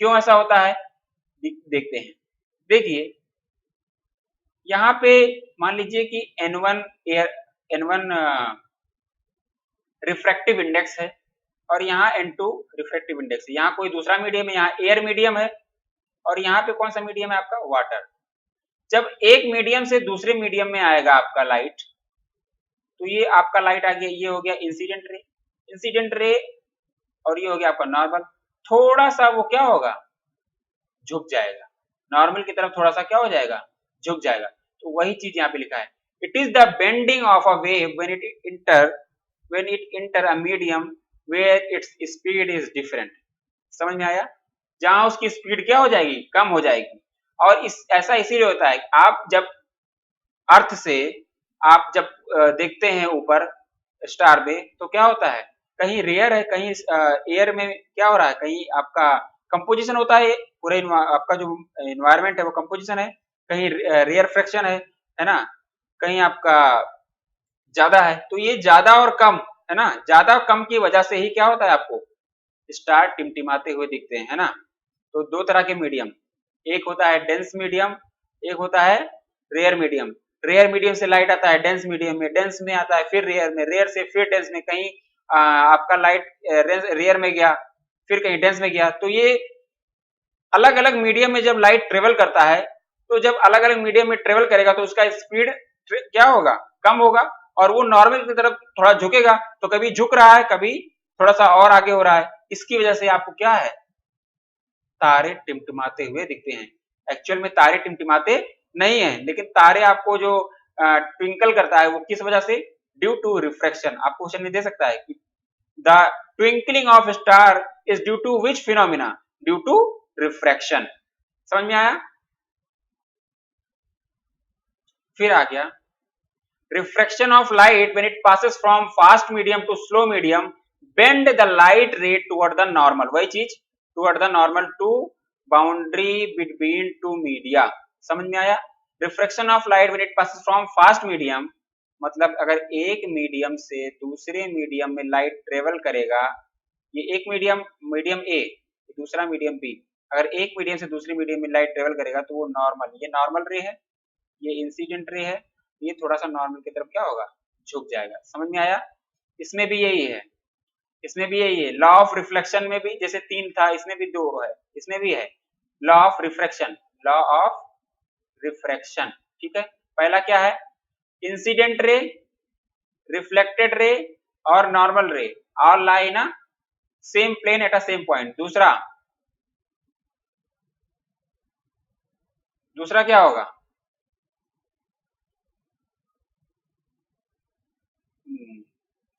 क्यों ऐसा होता है? देखते हैं। देखिए यहाँ पे मान लीजिए कि N1 रिफ्रैक्टिव इंडेक्स है और यहाँ N2 रिफ्रैक्टिव इंडेक्स है। यहाँ कोई दूसरा मीडियम है, यहाँ एयर मीडियम है और यहाँ पे कौन सा मीडियम है आपका? वाटर। जब एक मीडियम से दूसरे मीडियम में आएगा आपका लाइट, तो ये आपका लाइट आ गया, ये हो गया इंसिडेंट रे। इंसिडेंट रे और ये हो गया आपका नॉर्मल। थोड़ा सा वो क्या होगा? झुक जाएगा। नॉर्मल की तरफ थोड़ा सा क्या हो जाएगा? झुक जाएगा। तो वही चीज यहाँ पे लिखा है, it is the bending of a wave when it enter a medium where its speed is different. समझ में आया? जहां उसकी स्पीड क्या हो जाएगी? कम हो जाएगी। और इस ऐसा इसीलिए होता है, आप जब अर्थ से आप जब देखते हैं ऊपर स्टार में, तो क्या होता है? कहीं रेयर है, कहीं एयर में क्या हो रहा है? कहीं आपका कंपोजिशन होता है, पूरे आपका जो एनवायरनमेंट है वो कंपोजिशन है, कहीं रेयर फ्रैक्शन है ना, कहीं आपका ज्यादा है। तो ये ज्यादा और कम है ना, ज्यादा कम की वजह से ही क्या होता है? आपको स्टार टिमटिमाते हुए दिखते हैं, है ना। तो दो तरह के मीडियम, एक होता है डेंस मीडियम, एक होता है रेयर मीडियम। रेयर मीडियम से लाइट आता है डेंस मीडियम में, डेंस में आता है फिर रेयर में, रेयर से फिर डेंस में, कहीं आपका लाइट रेयर में गया, फिर कहीं डेंस में गया। तो ये अलग अलग मीडियम में जब लाइट ट्रेवल करता है, तो जब अलग अलग मीडियम में ट्रेवल करेगा तो उसका स्पीड क्या होगा? कम होगा, और वो नॉर्मल की तरफ थोड़ा झुकेगा। तो कभी झुक रहा है, कभी थोड़ा सा और आगे हो रहा है। इसकी वजह से आपको क्या है? तारे टिमटिमाते हुए दिखते हैं। एक्चुअल में तारे टिमटिमाते नहीं है, लेकिन तारे आपको जो ट्विंकल करता है वो किस वजह से? Due to refraction. आपको क्वेश्चन में दे सकता है कि the twinkling of star is due to which phenomena? Due to refraction. समझ में आया? फिर आ गया refraction of light when it passes from fast medium to slow medium bend the light ray toward the normal. वही चीज, toward the normal to boundary between two media. समझ में आया? Refraction of light when it passes from fast medium, मतलब अगर एक medium से दूसरे मीडियम में लाइट ट्रेवल करेगा, ये एक मीडियम, मीडियम ए, दूसरा मीडियम बी, अगर एक मीडियम से दूसरे मीडियम में लाइट ट्रेवल करेगा तो वो नॉर्मल, ये नॉर्मल रे है, ये इंसिडेंट रे है, ये थोड़ा सा नॉर्मल की तरफ क्या होगा? झुक जाएगा। समझ में आया? इसमें भी यही है, इसमें भी यही है। लॉ ऑफ रिफ्लेक्शन में भी जैसे 3 था, इसमें भी 2 है, इसमें भी है law of refraction, law of refraction. ठीक है, पहला क्या है? इंसिडेंट रे, रिफ्लेक्टेड रे और normal ray all lie in a same plane at a same point. दूसरा, दूसरा क्या होगा?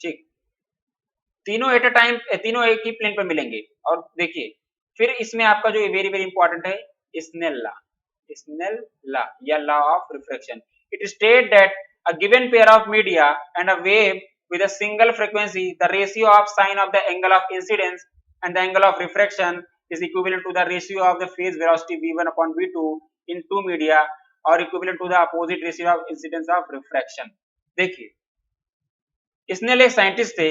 ठीक, तीनों एट अ टाइम, तीनों एक ही प्लेन पर मिलेंगे। और देखिए फिर इसमें आपका जो वेरी वेरी इंपॉर्टेंट है, स्नेल लॉ, स्नेल लॉ या law of refraction. It state that a given pair of media and a wave with a single frequency, the ratio of sine of the angle of incidence and the angle of refraction is equivalent to the ratio of the phase velocity v1 upon v2 in two media or equivalent to the opposite ratio of incidence of refraction। देखिए snail एक scientist थे,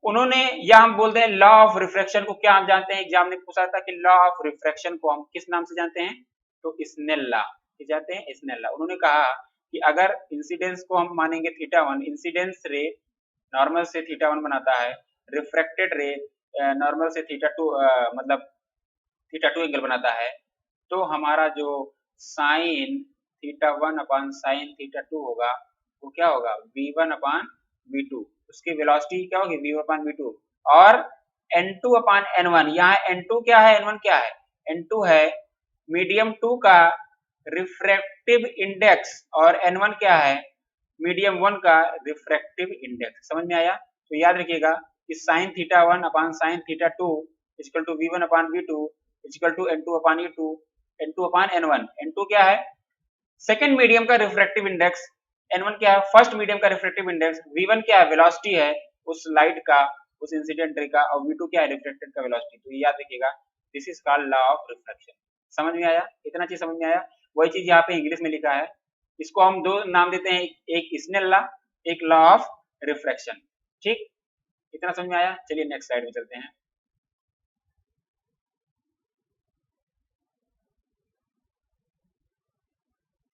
उन्होंने, या हम बोलते हैं law of refraction को क्या हम जानते हैं? एग्जाम ने पूछा था कि लॉ ऑफ रिफ्रैक्शन को हम किस नाम से जानते हैं? तो स्नेल लॉ जानते हैं, स्नेल लॉ। उन्होंने कहा कि अगर इंसिडेंस को हम मानेंगे थीटा1, इंसिडेंस रे नॉर्मल से थीटा1 बनाता है, रिफ्रैक्टेड रे नॉर्मल से थीटा2 मतलब थीटा टू एंगल बनाता है, तो हमारा जो sine theta one upon sine theta two होगा वो क्या होगा v one upon we two. उसकी वेलोसिटी क्या होगी v one upon we two. और n two upon N one, यहाँ एन टू क्या है एन वन क्या है, एन टू है मीडियम टू का रिफ्रैक्टिव इंडेक्स और एन वन क्या है मीडियम वन का रिफ्रैक्टिव इंडेक्स। समझ में आया? तो याद रखिएगा कि sign theta one upon sine theta two equal to V one upon we two equal to N two upon N two upon N one. N two क्या है सेकेंड मीडियम का रिफ्रैक्टिव इंडेक्स, एन वन क्या है first medium का refractive index, V one क्या है velocity है उस लाइट का उस इंसिडेंट रे का, और वी टू क्या है रिफ्लेक्टेड का वेलोसिटी। तो ये याद रखिएगा this is called law of refraction. समझ में आया? इतना चीज समझ में आया? वही चीज यहाँ पे इंग्लिश में लिखा है, इसको हम दो नाम देते हैं, एक स्नेल लॉ एक लॉ ऑफ रिफ्रैक्शन। ठीक, इतना समझ में आया? चलिए नेक्स्ट स्लाइड में चलते हैं।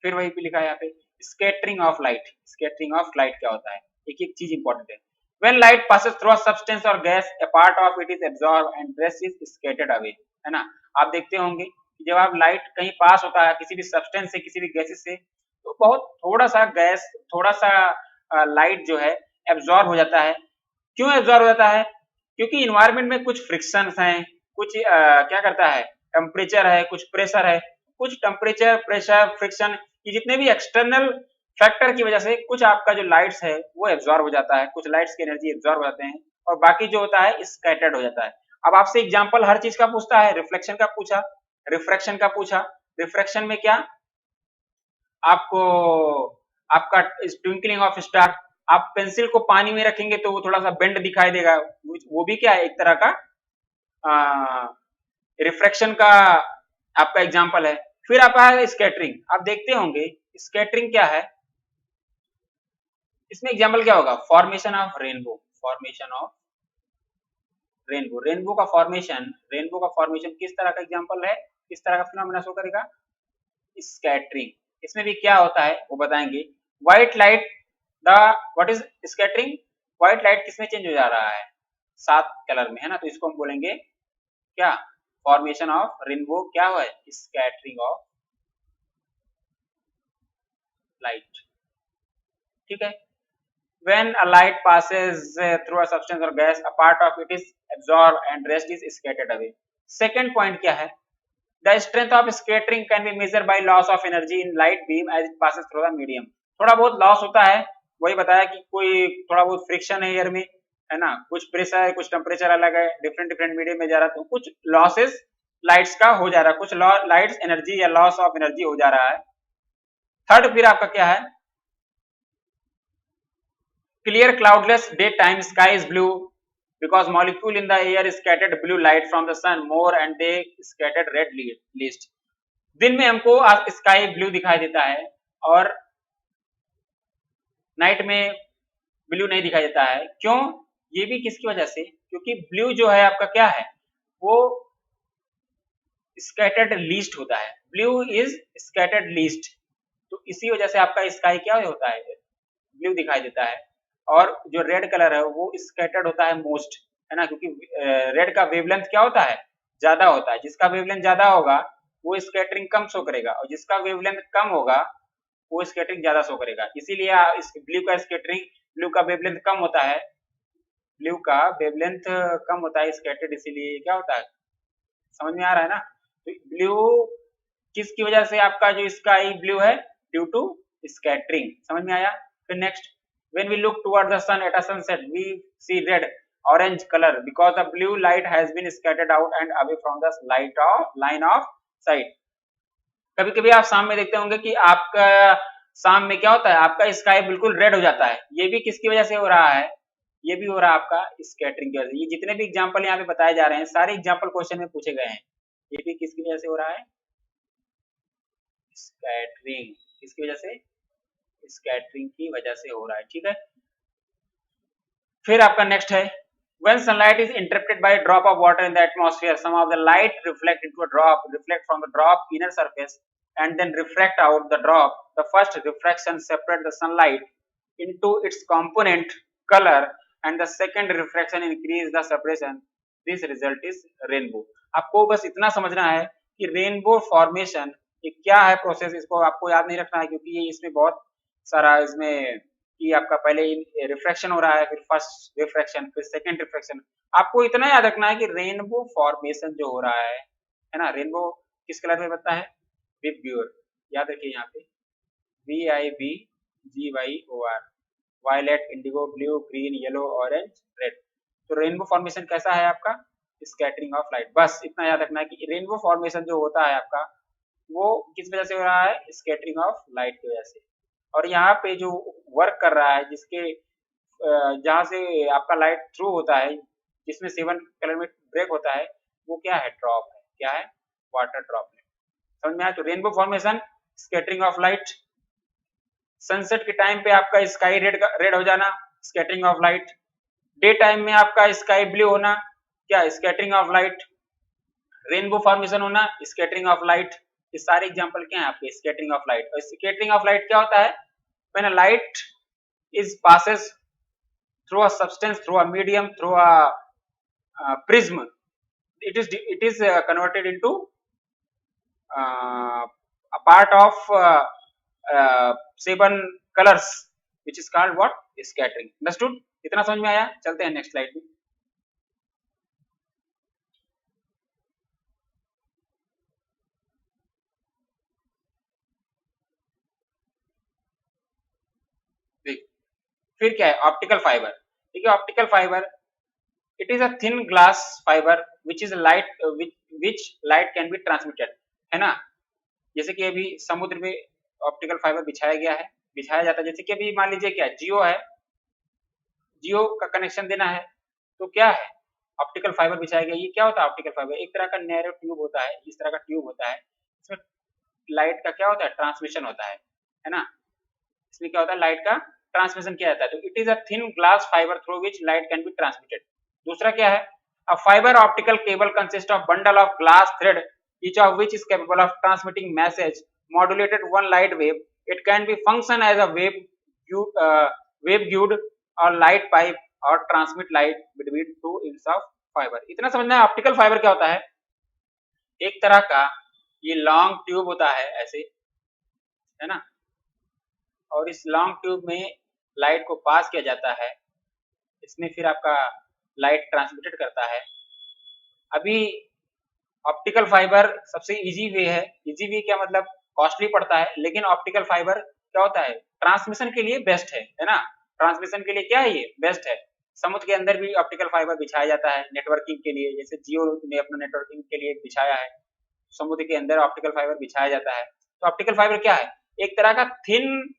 फिर वही पे लिखा है यहाँ पे scattering of light. Scattering of light क्या होता है, एक एक चीज इंपॉर्टेंट है। When light passes through a substance or gas, a part of it is absorbed and rest is scattered away, है ना? आप देखते होंगे कि जब आप लाइट कहीं पास होता है किसी भी सब्सटेंस से किसी भी गैसेस से, तो बहुत थोड़ा सा गैस थोड़ा सा लाइट जो है एब्जॉर्ब हो जाता है। क्यों एब्जॉर्ब हो जाता है? क्योंकि इन्वायरमेंट में कुछ फ्रिक्शंस हैं, कुछ क्या करता है टेम्परेचर है, कुछ प्रेशर है, कुछ टेम्परेचर प्रेशर फ्रिक्शन ये जितने भी एक्सटर्नल फैक्टर की वजह से कुछ आपका जो लाइट्स है वो एब्जॉर्ब हो जाता है, कुछ लाइट्स की एनर्जी एब्जॉर्ब हो जाते हैं और बाकी जो होता है स्कैटर्ड हो जाता है। अब आपसे एग्जांपल हर चीज का पूछता है, रिफ्लेक्शन का पूछा, रिफ्रैक्शन का पूछा। रिफ्रैक्शन में क्या आपको आपका ट्विंकलिंग ऑफ स्टार, आप पेंसिल को पानी में रखेंगे तो वो थोड़ा सा बेंड दिखाई देगा, वो भी क्या है एक तरह का रिफ्रैक्शन का आपका एग्जांपल है। फिर आपका है स्कैटरिंग। आप देखते होंगे स्कैटरिंग क्या है, इसमें एग्जांपल क्या होगा formation of rainbow. Formation of rainbow, rainbow का फॉर्मेशन किस तरह का एग्जांपल है, किस तरह का फिनोमेना शो करेगा स्कैटरिंग। इसमें भी क्या होता है वो बताएंगे। White light the what is scattering, white light किसमें चेंज हो जा रहा है 7 कलर में, है ना? तो इसको हम बोलेंगे क्या फॉर्मेशन ऑफ रेनबो क्या है स्कैटरिंग ऑफ लाइट। ठीक है, when a light passes through a substance or gas, a part of it is absorbed and rest is scattered away. Second point क्या है, the strength of scattering can be measured by loss of energy in light beam as it passes through the medium. थोड़ा बहुत loss होता है, वही बताया कि कोई थोड़ा बहुत फ्रिक्शन है एयर में, है ना, कुछ प्रेशर है कुछ टेम्परेचर अलग है, डिफरेंट डिफरेंट मीडियम में जा रहा है, तो कुछ लॉसेस लाइट्स का हो जा रहा है, कुछ लाइट्स एनर्जी या लॉस ऑफ एनर्जी हो जा रहा है। थर्ड फिर आपका क्या है clear cloudless daytime sky is blue because molecule in the air scattered blue light from the sun more and they scattered red least. दिन में हमको स्काई ब्लू दिखाई देता है और नाइट में ब्लू नहीं दिखाई देता है। क्यों? ये भी किसकी वजह से, क्योंकि ब्लू जो है आपका क्या है वो स्कैटर्ड लीस्ट होता है, ब्लू इज स्कैटर्ड लीस्ट, तो इसी वजह से आपका स्काई क्या होता है ब्लू दिखाई देता है। और जो रेड कलर है वो स्कैटर्ड होता है मोस्ट, है ना, क्योंकि रेड का वेवलेंथ क्या होता है ज्यादा होता है, जिसका वेवलेंथ ज्यादा होगा वो स्कैटरिंग कम शो करेगा और जिसका वेवलेंथ कम होगा वो स्कैटरिंग ज्यादा शो करेगा। इसीलिए इस ब्लू का स्कैटरिंग, ब्लू का वेवलेंथ कम होता है, ब्लू का वेवलेंथ कम होता है स्कैटर्ड, इसीलिए क्या होता है समझ में आ रहा है ना। तो ब्लू किसकी वजह से आपका जो स्काई ब्लू है ड्यू टू स्कैटरिंग। समझ में आया? फिर next, when we look toward the sun at a sunset we see red orange color because the blue light has been scattered out and away from the line of sight. कभी कभी आप शाम में देखते होंगे कि आपका शाम में क्या होता है आपका स्काई बिल्कुल रेड हो जाता है, ये भी किसकी वजह से हो रहा है, ये भी हो रहा है आपका स्कैटरिंग की वजह से। ये जितने भी एग्जांपल यहाँ पे बताए जा रहे हैं सारे एग्जांपल क्वेश्चन में पूछे गए हैं, ये भी किसकी वजह से हो रहा है स्कैटरिंग, किसकी वजह से स्कैटरिंग की वजह से हो रहा है। ठीक है, फिर आपका नेक्स्ट है when sunlight is interrupted by a drop of water in the atmosphere, some of the light reflect from the drop inner surface and then refract out the drop. The first refraction separate the sunlight into its component color and the second refraction increase the separation. This result is rainbow. आपको बस इतना समझना है कि rainbow formation ये क्या है process, इसको आपको याद नहीं रखना है क्योंकि ये इसमें बहुत सारा इसमें कि आपका पहले रिफ्रैक्शन हो रहा है, फिर फर्स्ट रिफ्रैक्शन, फिर सेकंड रिफ्रैक्शन। आपको इतना याद रखना है कि रेनबो फॉर्मेशन जो हो रहा है ना, रेनबो किस कलर में बनता है, विबग्योर, याद रखिए यहाँ पे VIBGYOR, violet, indigo, blue, green, yellow, orange, red. तो रेनबो फॉर्मेशन कैसा है आपका, स्कैटरिंग ऑफ लाइट। बस इतना याद रखना है कि रेनबो फॉर्मेशन जो होता है आपका वो किस वजह से हो रहा है, स्कैटरिंग ऑफ लाइट की वजह से। और यहाँ पे जो वर्क कर रहा है जिसके जहाँ से आपका लाइट थ्रू होता है, जिसमें 7 कलर में ब्रेक होता है, वो क्या है, ड्रॉप है। क्या है, वाटर ड्रॉपलेट। समझ में आया। तो rainbow formation, scattering of light. Sunset के टाइम पे आपका स्काई रेड हो जाना, scattering of light. Day time में आपका स्काई ब्लू होना, क्या, scattering of light. Rainbow formation होना, स्कैटरिंग ऑफ लाइट। ये सारे एग्जांपल क्या हैं आपके, स्कैटरिंग ऑफ लाइट। और स्कैटरिंग ऑफ लाइट क्या होता है, when a light is passes through a substance, through a medium, through a prism, it is converted into a part of 7 colors which is called what, scattering। understood। इतना समझ में आया। चलते हैं next slide में। फिर क्या है, ऑप्टिकल फाइबर। देखिए optical fibre, it is a thin glass fibre which is light, which light can be transmitted, है ना। जैसे कि अभी समुद्र में ऑप्टिकल फाइबर बिछाया गया है, बिछाया जाता है। जैसे कि अभी मान लीजिए क्या, जियो है, जियो का कनेक्शन देना है, तो क्या है, ऑप्टिकल फाइबर बिछाया गया। ये क्या होता है, ऑप्टिकल फाइबर एक तरह का नैरो ट्यूब होता है, इस तरह का ट्यूब होता है। इसमें लाइट का क्या होता है, ट्रांसमिशन होता है ना। इसमें क्या होता है, लाइट का ट्रांसमिशन किया जाता है। तो it is a thin glass fibre through which light can be transmitted. दूसरा क्या है, a fibre optical cable consist of bundle of glass thread each of which is capable of transmitting message modulated one light wave। it can be function as a wave guide or light pipe or transmit light between two ends of fiber। इतना समझना है optical fibre क्या होता है। एक तरह का ये लॉन्ग ट्यूब होता है ऐसे, है ना, और इस लॉन्ग ट्यूब में लाइट को पास किया जाता है, इसमें फिर आपका लाइट ट्रांसमिटेड करता है। अभी ऑप्टिकल फाइबर सबसे इजी वे है। इजी वे क्या मतलब, कॉस्टली पड़ता है, लेकिन ऑप्टिकल फाइबर क्या होता है, ट्रांसमिशन के लिए बेस्ट है ना। ट्रांसमिशन के लिए क्या है, ये बेस्ट है। समुद्र के अंदर भी ऑप्टिकल फाइबर बिछाया जाता है नेटवर्किंग के लिए, जैसे जियो ने अपना नेटवर्किंग के लिए बिछाया है, समुद्र के अंदर ऑप्टिकल फाइबर बिछाया जाता है। तो ऑप्टिकल फाइबर क्या है, एक तरह का थिन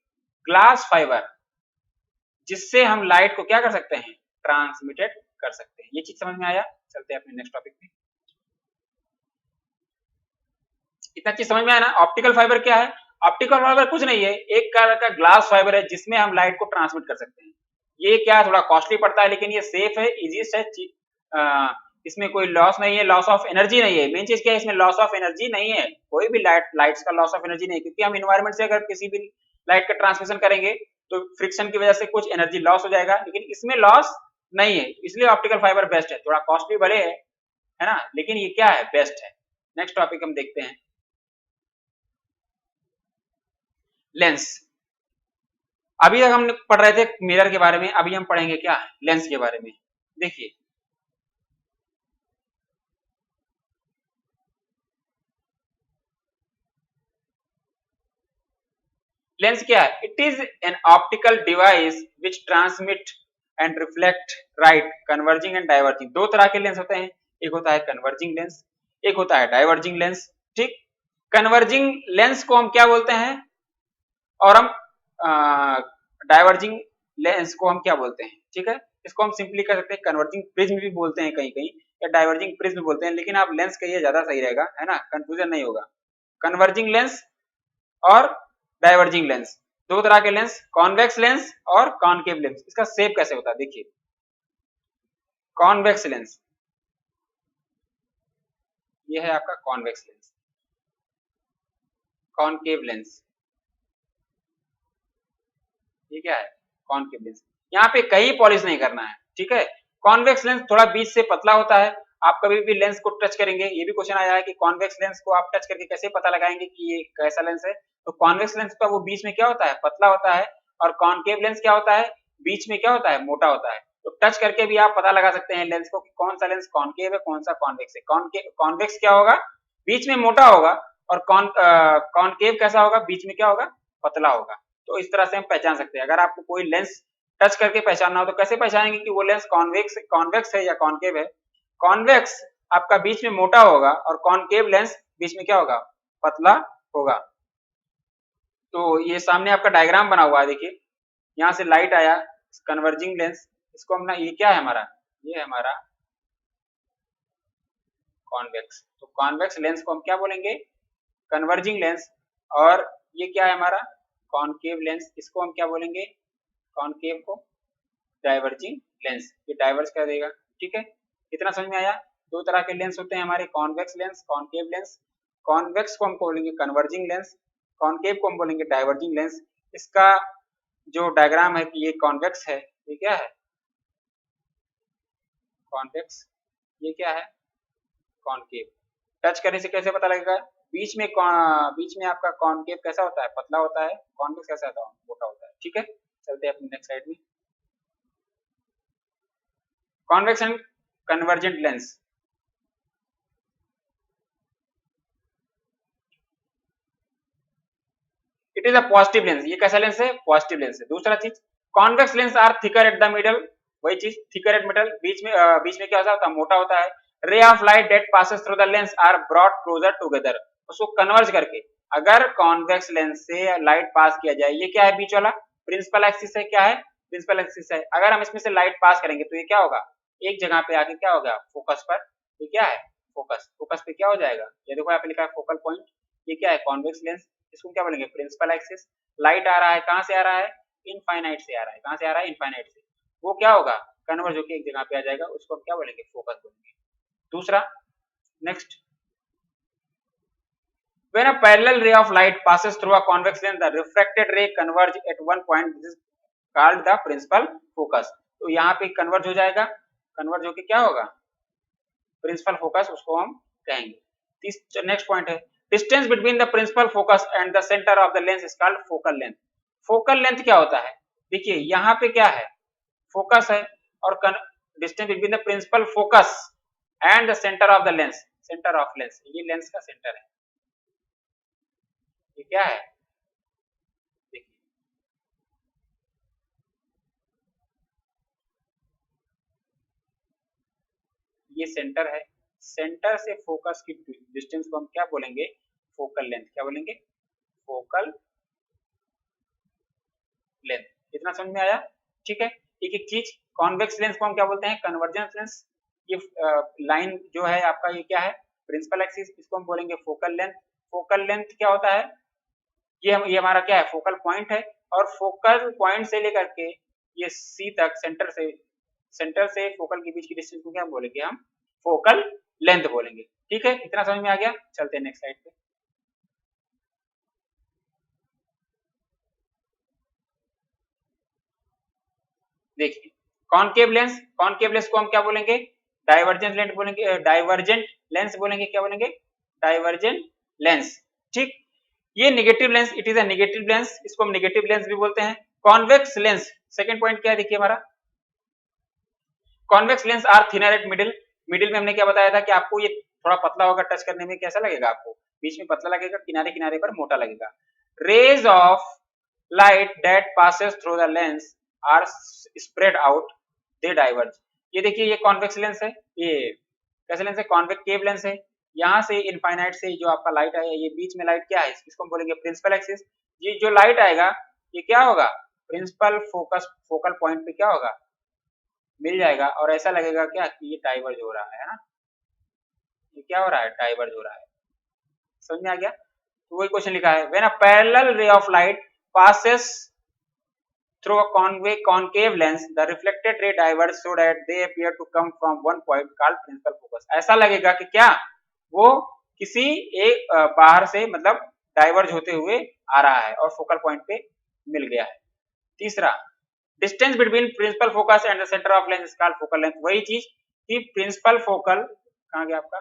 ग्लास फाइबर जिससे हम लाइट को क्या कर सकते हैं, ट्रांसमिटेड कर सकते हैं। ये चीज समझ में आया। चलते हैं अपने नेक्स्ट टॉपिक पे। इतना चीज समझ में आया ना। ऑप्टिकल फाइबर क्या है, ऑप्टिकल फाइबर कुछ नहीं है, एक तरह का ग्लास फाइबर है जिसमें हम लाइट को ट्रांसमिट कर सकते हैं। ये क्या है, थोड़ा कॉस्टली पड़ता है, लेकिन ये सेफ है, इजीएस्ट है। इसमें कोई लॉस नहीं है, लॉस ऑफ एनर्जी नहीं है। मेन चीज क्या है, इसमें लॉस ऑफ एनर्जी नहीं है, कोई भी लाइट्स का लॉस ऑफ एनर्जी नहीं है, क्योंकि हम इन्वायरमेंट से अगर किसी भी लाइट का ट्रांसमिशन करेंगे तो फ्रिक्शन की वजह से कुछ एनर्जी लॉस हो जाएगा, लेकिन इसमें लॉस नहीं है। इसलिए ऑप्टिकल फाइबर बेस्ट है, थोड़ा कॉस्टली भले है ना, लेकिन ये क्या है, बेस्ट है। नेक्स्ट टॉपिक हम देखते हैं, लेंस। अभी तक हम पढ़ रहे थे मिरर के बारे में, अभी हम पढ़ेंगे क्या, लेंस के बारे में। देखिए लेंस क्या है, it is an optical device which transmit and reflect right, converging and diverging. दो तरह के लेंस होते हैं, एक होता है कन्वर्जिंग लेंस, एक होता है डाइवर्जिंग लेंस। ठीक, कन्वर्जिंग लेंस को हम क्या बोलते हैं, और हम डाइवर्जिंग लेंस को हम क्या बोलते हैं, ठीक है। इसको हम सिंपली कर सकते हैं कन्वर्जिंग प्रिज्म भी बोलते हैं कहीं कहीं, या डाइवर्जिंग प्रिज्म बोलते हैं, लेकिन आप लेंस कहिए ज्यादा सही रहेगा, है ना, कंफ्यूजन नहीं होगा। कन्वर्जिंग लेंस और डाइवर्जिंग लेंस, दो तरह के लेंस, कॉन्वेक्स लेंस और कॉनकेव लेंस। इसका शेप कैसे होता है, देखिए कॉन्वेक्स लेंस, ये है आपका कॉन्वेक्स लेंस। कॉनकेव लेंस, ये क्या है, कॉनकेव लेंस। यहाँ पे कहीं पॉलिश नहीं करना है, ठीक है। कॉन्वेक्स लेंस थोड़ा बीच से पतला होता है, आप कभी भी लेंस को टच करेंगे, ये भी क्वेश्चन आया है कि कॉन्वेक्स लेंस को आप टच करके कैसे पता लगाएंगे कि ये कैसा लेंस है। तो कॉन्वेक्स लेंस का वो बीच में क्या होता है, पतला होता है, और कॉनकेव लेंस क्या होता है, बीच में क्या होता है, मोटा होता है। तो टच करके भी आप पता लगा सकते हैं लेंस को कि कौन सा लेंस कॉनकेव है, कौन सा कॉन्वेक्स है। कॉन्वेक्स क्या होगा, बीच में मोटा होगा, और कॉनकेव कैसा होगा, बीच में क्या होगा, पतला होगा। तो इस तरह से हम पहचान सकते हैं। अगर आपको कोई लेंस टच करके पहचानना हो तो कैसे पहचानेंगे कि वो लेंस कॉन्वेक्स है या कॉनकेव है। कॉन्वेक्स आपका बीच में मोटा होगा, और कॉनकेव लेंस बीच में क्या होगा, पतला होगा। तो ये सामने आपका डायग्राम बना हुआ है, देखिए यहाँ से लाइट आया, कन्वर्जिंग लेंस, इसको हम ना, ये क्या है हमारा, ये है हमारा कॉन्वेक्स। तो कॉन्वेक्स लेंस को हम क्या बोलेंगे, कन्वर्जिंग लेंस। और ये क्या है हमारा, कॉनकेव लेंस, इसको हम क्या बोलेंगे, कॉनकेव को डाइवर्जिंग लेंस, ये डाइवर्स कर देगा। ठीक है, इतना समझ में आया। दो तरह के लेंस होते हैं हमारे, convex lens, concave lens. Convex को हम बोलेंगे कन्वर्जिंग लेंस, कॉनकेव को हम बोलेंगे डाइवर्जिंग लेंस। इसका जो डायग्राम है कि ये कॉन्वेक्स है, ये क्या है, कॉन्वेक्स, ये क्या है, कॉनकेव। टच करने से कैसे पता लगेगा, बीच में आपका कॉनकेव कैसा होता है, पतला होता है, कॉन्वेक्स कैसा होता है, मोटा होता है। ठीक है, चलते हैं अपने नेक्स्ट साइड में। Convex and convergent lens. It is a positive lens, ये कैसा लेंस है, पॉजिटिव लेंस है। दूसरा चीज, convex lens are thicker at the middle, वही चीज, थिकर एट मिडल, बीच में क्या होता है, मोटा होता है। Ray of light that passes through the lens are brought closer together, उसको कन्वर्ज करके, अगर कॉन्वेक्स लेंस से लाइट पास किया जाए, ये क्या है बीच वाला, प्रिंसिपल एक्सिस है, क्या है, प्रिंसिपल एक्सिस है। अगर हम इसमें से लाइट पास करेंगे तो ये क्या होगा, एक जगह पे आके क्या होगा, फोकस पर, ये क्या है, फोकस, फोकस पे क्या हो जाएगा, ये देखो यहाँ पे लिखा है फोकल पॉइंट, ये क्या है, कॉन्वेक्स लेंस, इसको क्या बोलेंगे, प्रिंसिपल एक्सिस। लाइट आ रहा है, कहां से आ रहा है, इनफाइनाइट से आ रहा है, कहां से आ रहा है, इनफाइनाइट से, वो क्या होगा, कन्वर्ज होकर एक जगह पे आ जाएगा, उसको हम क्या बोलेंगे, फोकस बोलेंगे। दूसरा, next, when a parallel ray of light passes through a convex lens, the refracted ray converge at one point, this is called the principal focus। तो यहाँ पे कन्वर्ज हो जाएगा, कन्वर्ज होके क्या होगा, प्रिंसिपल फोकस उसको हम कहेंगे। नेक्स्ट पॉइंट है, distance between the principal focus and the centre of the lens is called focal length. Focal length क्या होता है, देखिए यहाँ पे क्या है, फोकस है, और distance between the principal focus and the centre of the lens, centre of lens, ये लेंस का सेंटर है, ये क्या है, देखिए ये सेंटर है, सेंटर से फोकस की डिस्टेंस को हम क्या बोलेंगे, फोकल लेंथ, क्या बोलेंगे, फोकल लेंथ। इतना समझ में आया। ठीक है, एक एक चीज, कॉन्वेक्स लेंस को हम क्या बोलते हैं, कन्वर्जेंस लेंस। ये लाइन जो है आपका, ये क्या है, प्रिंसिपल एक्सिस, इसको हम बोलेंगे फोकल लेंथ। फोकल लेंथ क्या होता है, ये हमारा क्या है, फोकल पॉइंट है, और फोकल पॉइंट से लेकर के ये सी तक, सेंटर से फोकल के बीच की डिस्टेंस को क्या बोलेंगे हम, फोकल लेंथ बोलेंगे। ठीक है, इतना समझ में आ गया। चलते हैं नेक्स्ट स्लाइड पे। देखिए कॉनकेव लेंस को हम क्या बोलेंगे, डाइवर्जेंट लेंस बोलेंगे, डाइवर्जेंट लेंस बोलेंगे, क्या बोलेंगे, डाइवर्जेंट लेंस। ठीक, ये negative lens, it is a negative lens, इसको हम नेगेटिव लेंस भी बोलते हैं। कॉन्वेक्स लेंस, सेकंड पॉइंट क्या है, देखिए हमारा, convex lens are thinner at middle. Middle में हमने क्या बताया था कि आपको ये थोड़ा पतला होगा, टच करने में कैसा लगेगा, आपको बीच में पतला लगेगा, किनारे किनारे पर मोटा लगेगा। Rays of light that passes through the lens are spread out, they diverge. ये देखिए ये कॉन्वेक्स लेंस है, ये कैसा लेंस है, कॉन्वेक्टिव लेंस है। यहाँ से इनफाइनाइट से जो आपका लाइट आया, ये बीच में लाइट क्या है, इसको हम बोलेंगे प्रिंसिपल एक्सिस। ये जो लाइट आएगा, ये क्या होगा, प्रिंसिपल फोकस, फोकल पॉइंट पे क्या होगा, मिल जाएगा, और ऐसा लगेगा क्या कि ये डाइवर्ज हो रहा है ना, ये क्या हो रहा है, डाइवर्ज हो रहा है। समझ में आ गया। तो वही क्वेश्चन लिखा है, व्हेन अ पैरेलल रे of light passes through a concave lens, the reflected ray diverges so that they appear to come from one point called principal focus। ऐसा लगेगा कि क्या वो किसी एक बाहर से, मतलब डाइवर्ज होते हुए आ रहा है और फोकल पॉइंट पे मिल गया है। तीसरा, distance between principal focus and the centre of lens is called focal length. वही चीज कि प्रिंसिपल फोकल कहाँ गया आपका,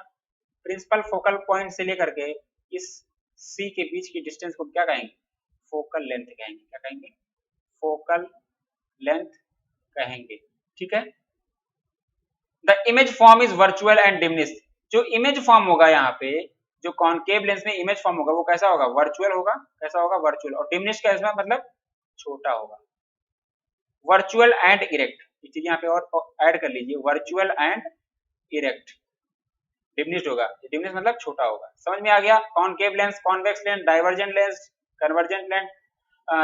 प्रिंसिपल फोकल पॉइंट से लेकर के इस सी के बीच की डिस्टेंस को क्या कहेंगे, फोकल लेंथ कहेंगे। क्या कहेंगे, फोकल लेंथ कहेंगे। ठीक है। The image form is virtual and diminished. जो इमेज फॉर्म होगा यहाँ पे, जो कॉनकेव लेंस में इमेज फॉर्म होगा वो कैसा होगा, वर्चुअल होगा। कैसा होगा, वर्चुअल। और डिमिनिश्ड कैसा मतलब छोटा होगा। वर्चुअल एंड इरेक्ट, ये चीज यहाँ पे और ऐड कर लीजिए, वर्चुअल एंड इरेक्ट। डिमिनिश्ड होगा, डिमिनिश्ड मतलब छोटा होगा। समझ में आ गया। Concave lens, convex lens, divergent lens, convergent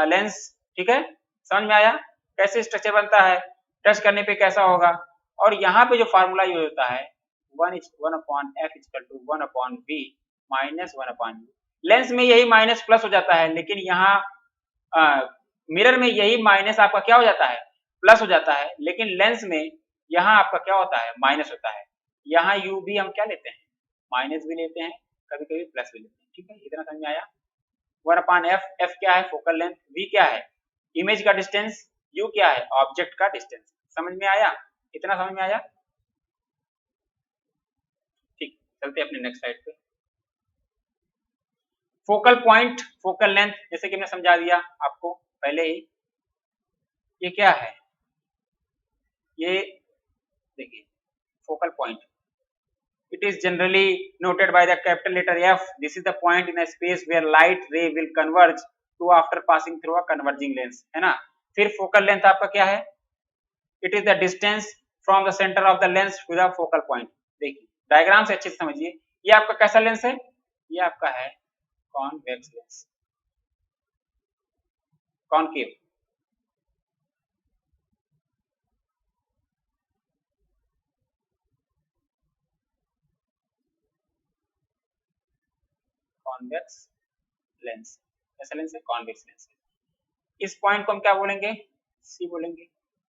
lens. ठीक है, समझ में आया कैसे स्ट्रक्चर बनता है, टच करने पे कैसा होगा। और यहाँ पे जो फार्मूला यूज होता है 1/f = 1/v - 1/u। लेंस में यही माइनस प्लस हो जाता है, लेकिन यहाँ मिरर में यही माइनस आपका क्या हो जाता है, प्लस हो जाता है। लेकिन लेंस में यहाँ आपका क्या होता है, माइनस होता है। यहाँ u भी हम क्या लेते हैं, माइनस भी लेते हैं, कभी कभी प्लस भी लेते हैं। ठीक है, इतना समझ में आया। 1/f, f क्या है, फोकल लेंथ, v क्या है, इमेज का डिस्टेंस, u क्या है, ऑब्जेक्ट का डिस्टेंस। समझ में आया, इतना समझ में आया। ठीक, चलते अपने नेक्स्ट स्लाइड पे। फोकल पॉइंट, फोकल लेंथ, जैसे कि मैं समझा दिया आपको पहले ही। ये क्या है, ये देखिए focal point, it is generally noted by the capital letter F. This is the point in a space where light ray will converge to after passing through a converging lens, है ना। फिर फोकल लेंथ आपका क्या है, it is the distance from the center of the lens to the focal point। देखिए diagram से अच्छे से समझिए, ये आपका कैसा लेंस है, ये आपका है convex lens, concave. Convex lens, कैसा लेंस है, कॉन्वेक्स लेंस। इस पॉइंट को हम क्या बोलेंगे, सी बोलेंगे।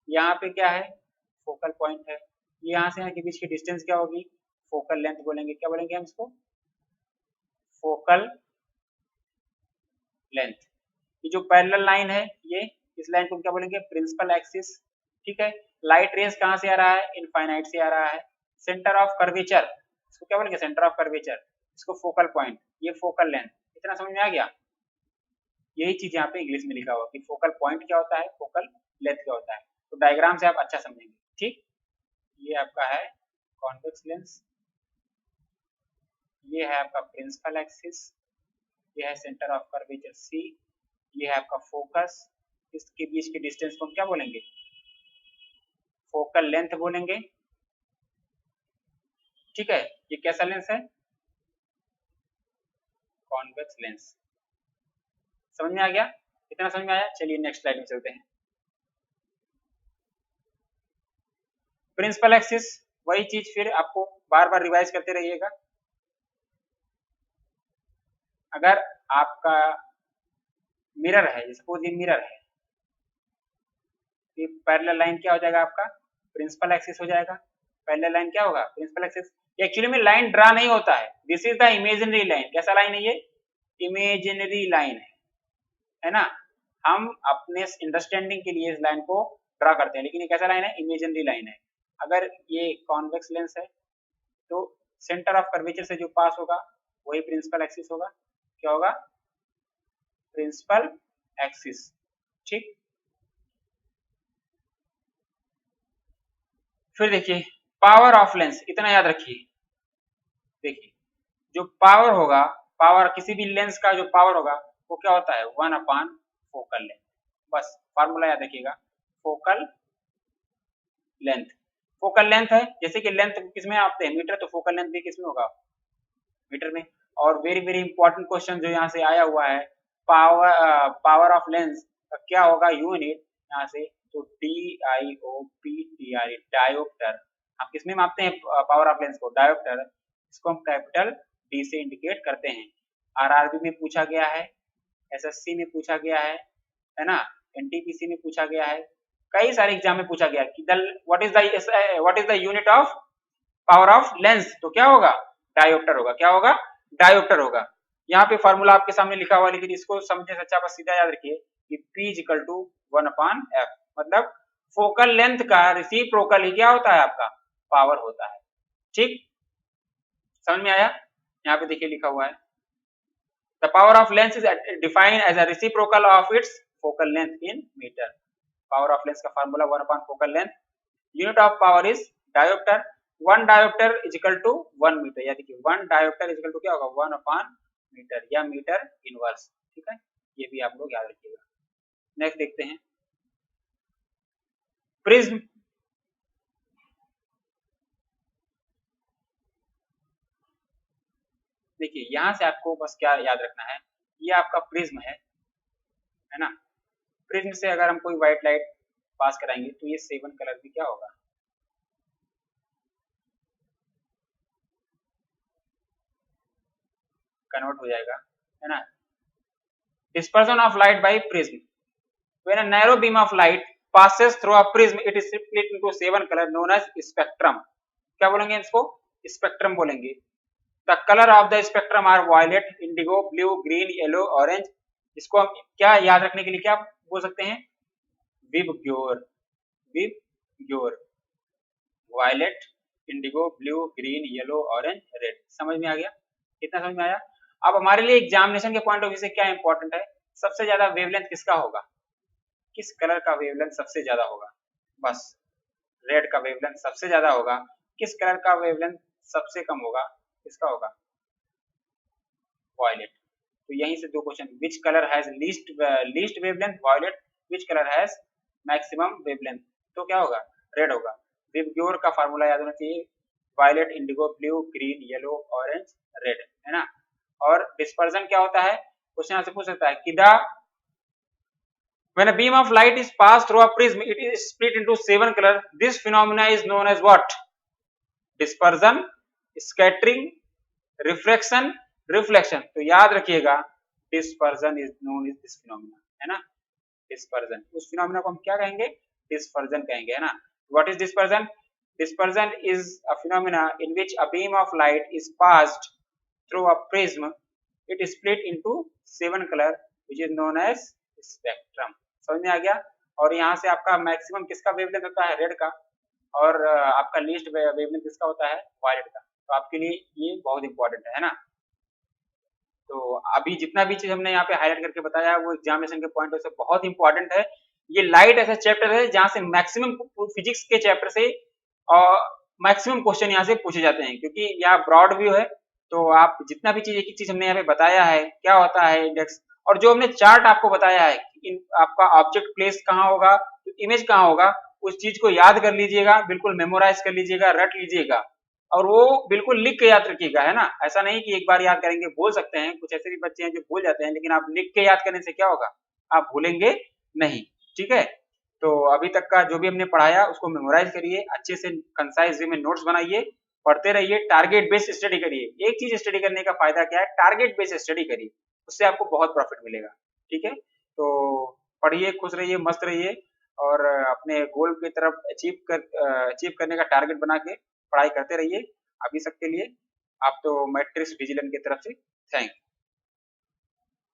यहाँ पे क्या है, फोकल पॉइंट है। यहाँ से यहाँ के बीच की डिस्टेंस क्या होगी, फोकल लेंथ बोलेंगे। क्या बोलेंगे हम इसको, फोकल लेंथ। ये जो पैरेलल लाइन है, ये इस लाइन को क्या बोलेंगे, प्रिंसिपल एक्सिस। ठीक है। लाइट रेस कहाँ से आ रहा है, इनफाइनाइट से आ रहा है। सेंटर ऑफ कर्वेचर, इसको क्या बोलेंगे, सेंटर ऑफ कर्वेचर। इसको फोकल पॉइंट, ये फोकल लेंथ। इतना समझ में आ गया। यही चीज यहाँ पे इंग्लिश में लिखा हुआ कि फोकल पॉइंट क्या होता है, फोकल लेंथ क्या होता है। तो डायग्राम से आप अच्छा समझेंगे। ठीक, ये आपका है कॉन्वेक्स लेंस, ये है आपका प्रिंसिपल एक्सिस, ये है सेंटर ऑफ कर्वेचर सी, ये है आपका फोकस। इसके बीच के डिस्टेंस को हम क्या बोलेंगे, फोकल लेंथ बोलेंगे। ठीक है, ये कैसा लेंस है, कॉन्वेक्स लेंस। समझ में आ गया, इतना समझ में आया। चलिए नेक्स्ट स्लाइड में चलते हैं। प्रिंसिपल एक्सिस, वही चीज फिर आपको बार बार रिवाइज करते रहिएगा। अगर आपका मिरर है, सपोज ये मिरर है, ये पैरेलल लाइन क्या हो जाएगा आपका, प्रिंसिपल एक्सिस हो जाएगा। पैरेलल लाइन क्या होगा, प्रिंसिपल एक्सिस। एक्चुअली में लाइन ड्रा नहीं होता है, this is the imaginary line. कैसा लाइन है ये, इमेजिनरी लाइन है ना। हम अपने अंडरस्टैंडिंग के लिए इस लाइन को ड्रा करते हैं, लेकिन ये कैसा लाइन है, इमेजिनरी लाइन है। अगर ये कॉन्वेक्स लेंस है तो सेंटर ऑफ कर्वेचर से जो पास होगा वही प्रिंसिपल एक्सिस होगा। क्या होगा, प्रिंसिपल एक्सिस। ठीक, फिर देखिए पावर ऑफ लेंस, इतना याद रखिए। देखिए जो पावर होगा, पावर किसी भी लेंस का जो पावर होगा वो क्या होता है, 1/फोकल लेंथ। बस फार्मूला याद रखिएगा, फोकल लेंथ। फोकल लेंथ है, जैसे कि लेंथ किसमें आते हैं, मीटर, तो फोकल लेंथ भी किसमें होगा, मीटर में। और वेरी वेरी इंपॉर्टेंट क्वेश्चन जो यहाँ से आया हुआ है, पावर ऑफ लेंस क्या होगा यूनिट, यहाँ से तो DIOPTR, डायोप्टर। हम किसमें मापते हैं पावर ऑफ लेंस को, डायोप्टर। इसको हम कैपिटल D से इंडिकेट करते हैं। RRB में पूछा गया है, SSC में पूछा गया है ना, NTPC में पूछा गया है, कई सारे एग्जाम में पूछा गया कि what is the unit of power of lens, तो क्या होगा, डायोप्टर होगा। क्या होगा, डायोप्टर होगा। यहाँ पे फॉर्मूला आपके सामने लिखा हुआ है, लेकिन इसको समझने से अच्छा बस सीधा याद रखिए कि P = 1/f, मतलब फोकल लेंथ का रेसिप्रोकल ही क्या होता है, आपका पावर होता है। ठीक, समझ में आया? यहाँ पे देखिए लिखा हुआ है the power of lens is defined as a reciprocal of its focal length in metre. Power of lens का फार्मूला 1/फोकल length, unit of power is dioptre, 1 dioptre is equal to 1 metre, या देखिए 1 डायोप्टर इज इक्वल टू क्या होगा 1/मीटर या metre inverse. ठीक है, ये भी आप लोग याद रखिएगा। नेक्स्ट देखते हैं प्रिज्म। देखिए यहाँ से आपको बस क्या याद रखना है, ये आपका प्रिज्म है ना। प्रिज्म से अगर हम कोई व्हाइट लाइट पास कराएंगे तो ये 7 कलर में क्या होगा, कन्वर्ट हो जाएगा, है ना। Dispersion of light by prism, when a narrow beam of light passes through a prism it is split into 7 color known as spectrum। क्या बोलेंगे इसको, स्पेक्ट्रम बोलेंगे। The colour of the spectrum are violet, indigo, blue, green, yellow, orange. इसको हम क्या याद रखने के लिए क्या बोल सकते हैं, VIBGYOR, VIBGYOR, violet, indigo, blue, green, yellow, orange, red. समझ में आ गया, कितना समझ में आया। अब हमारे लिए एग्जामिनेशन के पॉइंट ऑफ व्यू से क्या इंपॉर्टेंट है, सबसे ज्यादा वेवलेंथ किसका होगा, किस कलर का वेवलेंथ सबसे ज्यादा होगा, बस रेड का वेवलेंथ सबसे ज्यादा होगा। किस कलर का वेवलेंथ सबसे कम होगा, किसका होगा, वायलेट। तो यहीं से दो question, which colour has least wavelength, violet, which colour has maximum wavelength, तो क्या होगा, रेड होगा। विबग्योर का फार्मूला याद होना चाहिए, violet, indigo, blue, green, yellow, orange, red, है ना। और डिस्पर्जन क्या होता है, क्वेश्चन आपसे पूछ सकता है कि the when a beam of light is passed through a prism it is split into 7 color, this phenomena is known as what, dispersion, scattering, refraction, reflection. तो याद रखिएगा dispersion is known is this phenomena, है ना। Dispersion, उस phenomena को हम क्या कहेंगे, डिस्पर्जन कहेंगे, है ना। What is dispersion, dispersion is a phenomena in which a beam of light is passed through a prism it is split into 7 colour which is known as spectrum. समझ में आ गया। और यहाँ से आपका मैक्सिमम किसका वेवलेंथ होता है, रेड का, और आपका लीस्ट वेवलेंथ किसका होता है, वायलेट का। तो आपके लिए ये बहुत इंपॉर्टेंट है ना। तो अभी जितना भी चीज हमने यहाँ पे हाईलाइट करके बताया वो एग्जामिनेशन के पॉइंट से बहुत इंपॉर्टेंट है। ये लाइट ऐसा चैप्टर है जहाँ से मैक्सिमम फिजिक्स के चैप्टर से मैक्सिमम क्वेश्चन यहाँ से पूछे जाते हैं, क्योंकि यहाँ ब्रॉड व्यू है। तो आप जितना भी चीज, एक एक चीज हमने यहाँ पे बताया है क्या होता है इंडेक्स, और जो हमने चार्ट आपको बताया है आपका ऑब्जेक्ट प्लेस कहाँ होगा, इमेज कहाँ होगा, उस चीज को याद कर लीजिएगा, बिल्कुल मेमोराइज कर लीजिएगा, रट लीजिएगा, और वो बिल्कुल लिख के याद रखिएगा, है ना। ऐसा नहीं कि एक बार याद करेंगे बोल सकते हैं, कुछ ऐसे भी बच्चे हैं जो भूल जाते हैं, लेकिन आप लिख के याद करने से क्या होगा, आप भूलेंगे नहीं। ठीक है, तो अभी तक का जो भी हमने पढ़ाया उसको मेमोराइज करिए, अच्छे से कंसाइज वे में नोट्स बनाइए, पढ़ते रहिए, टारगेट बेस्ड स्टडी करिए। एक चीज स्टडी करने का फायदा क्या है, टारगेट बेस्ड स्टडी करिए, उससे आपको बहुत प्रॉफिट मिलेगा। ठीक है, तो पढ़िए, खुश रहिए, मस्त रहिए, और अपने गोल की तरफ अचीव करने का टारगेट बना के पढ़ाई करते रहिए। अभी सबके लिए आप तो मैट्रिक्स विजिलेंट की तरफ से थैंक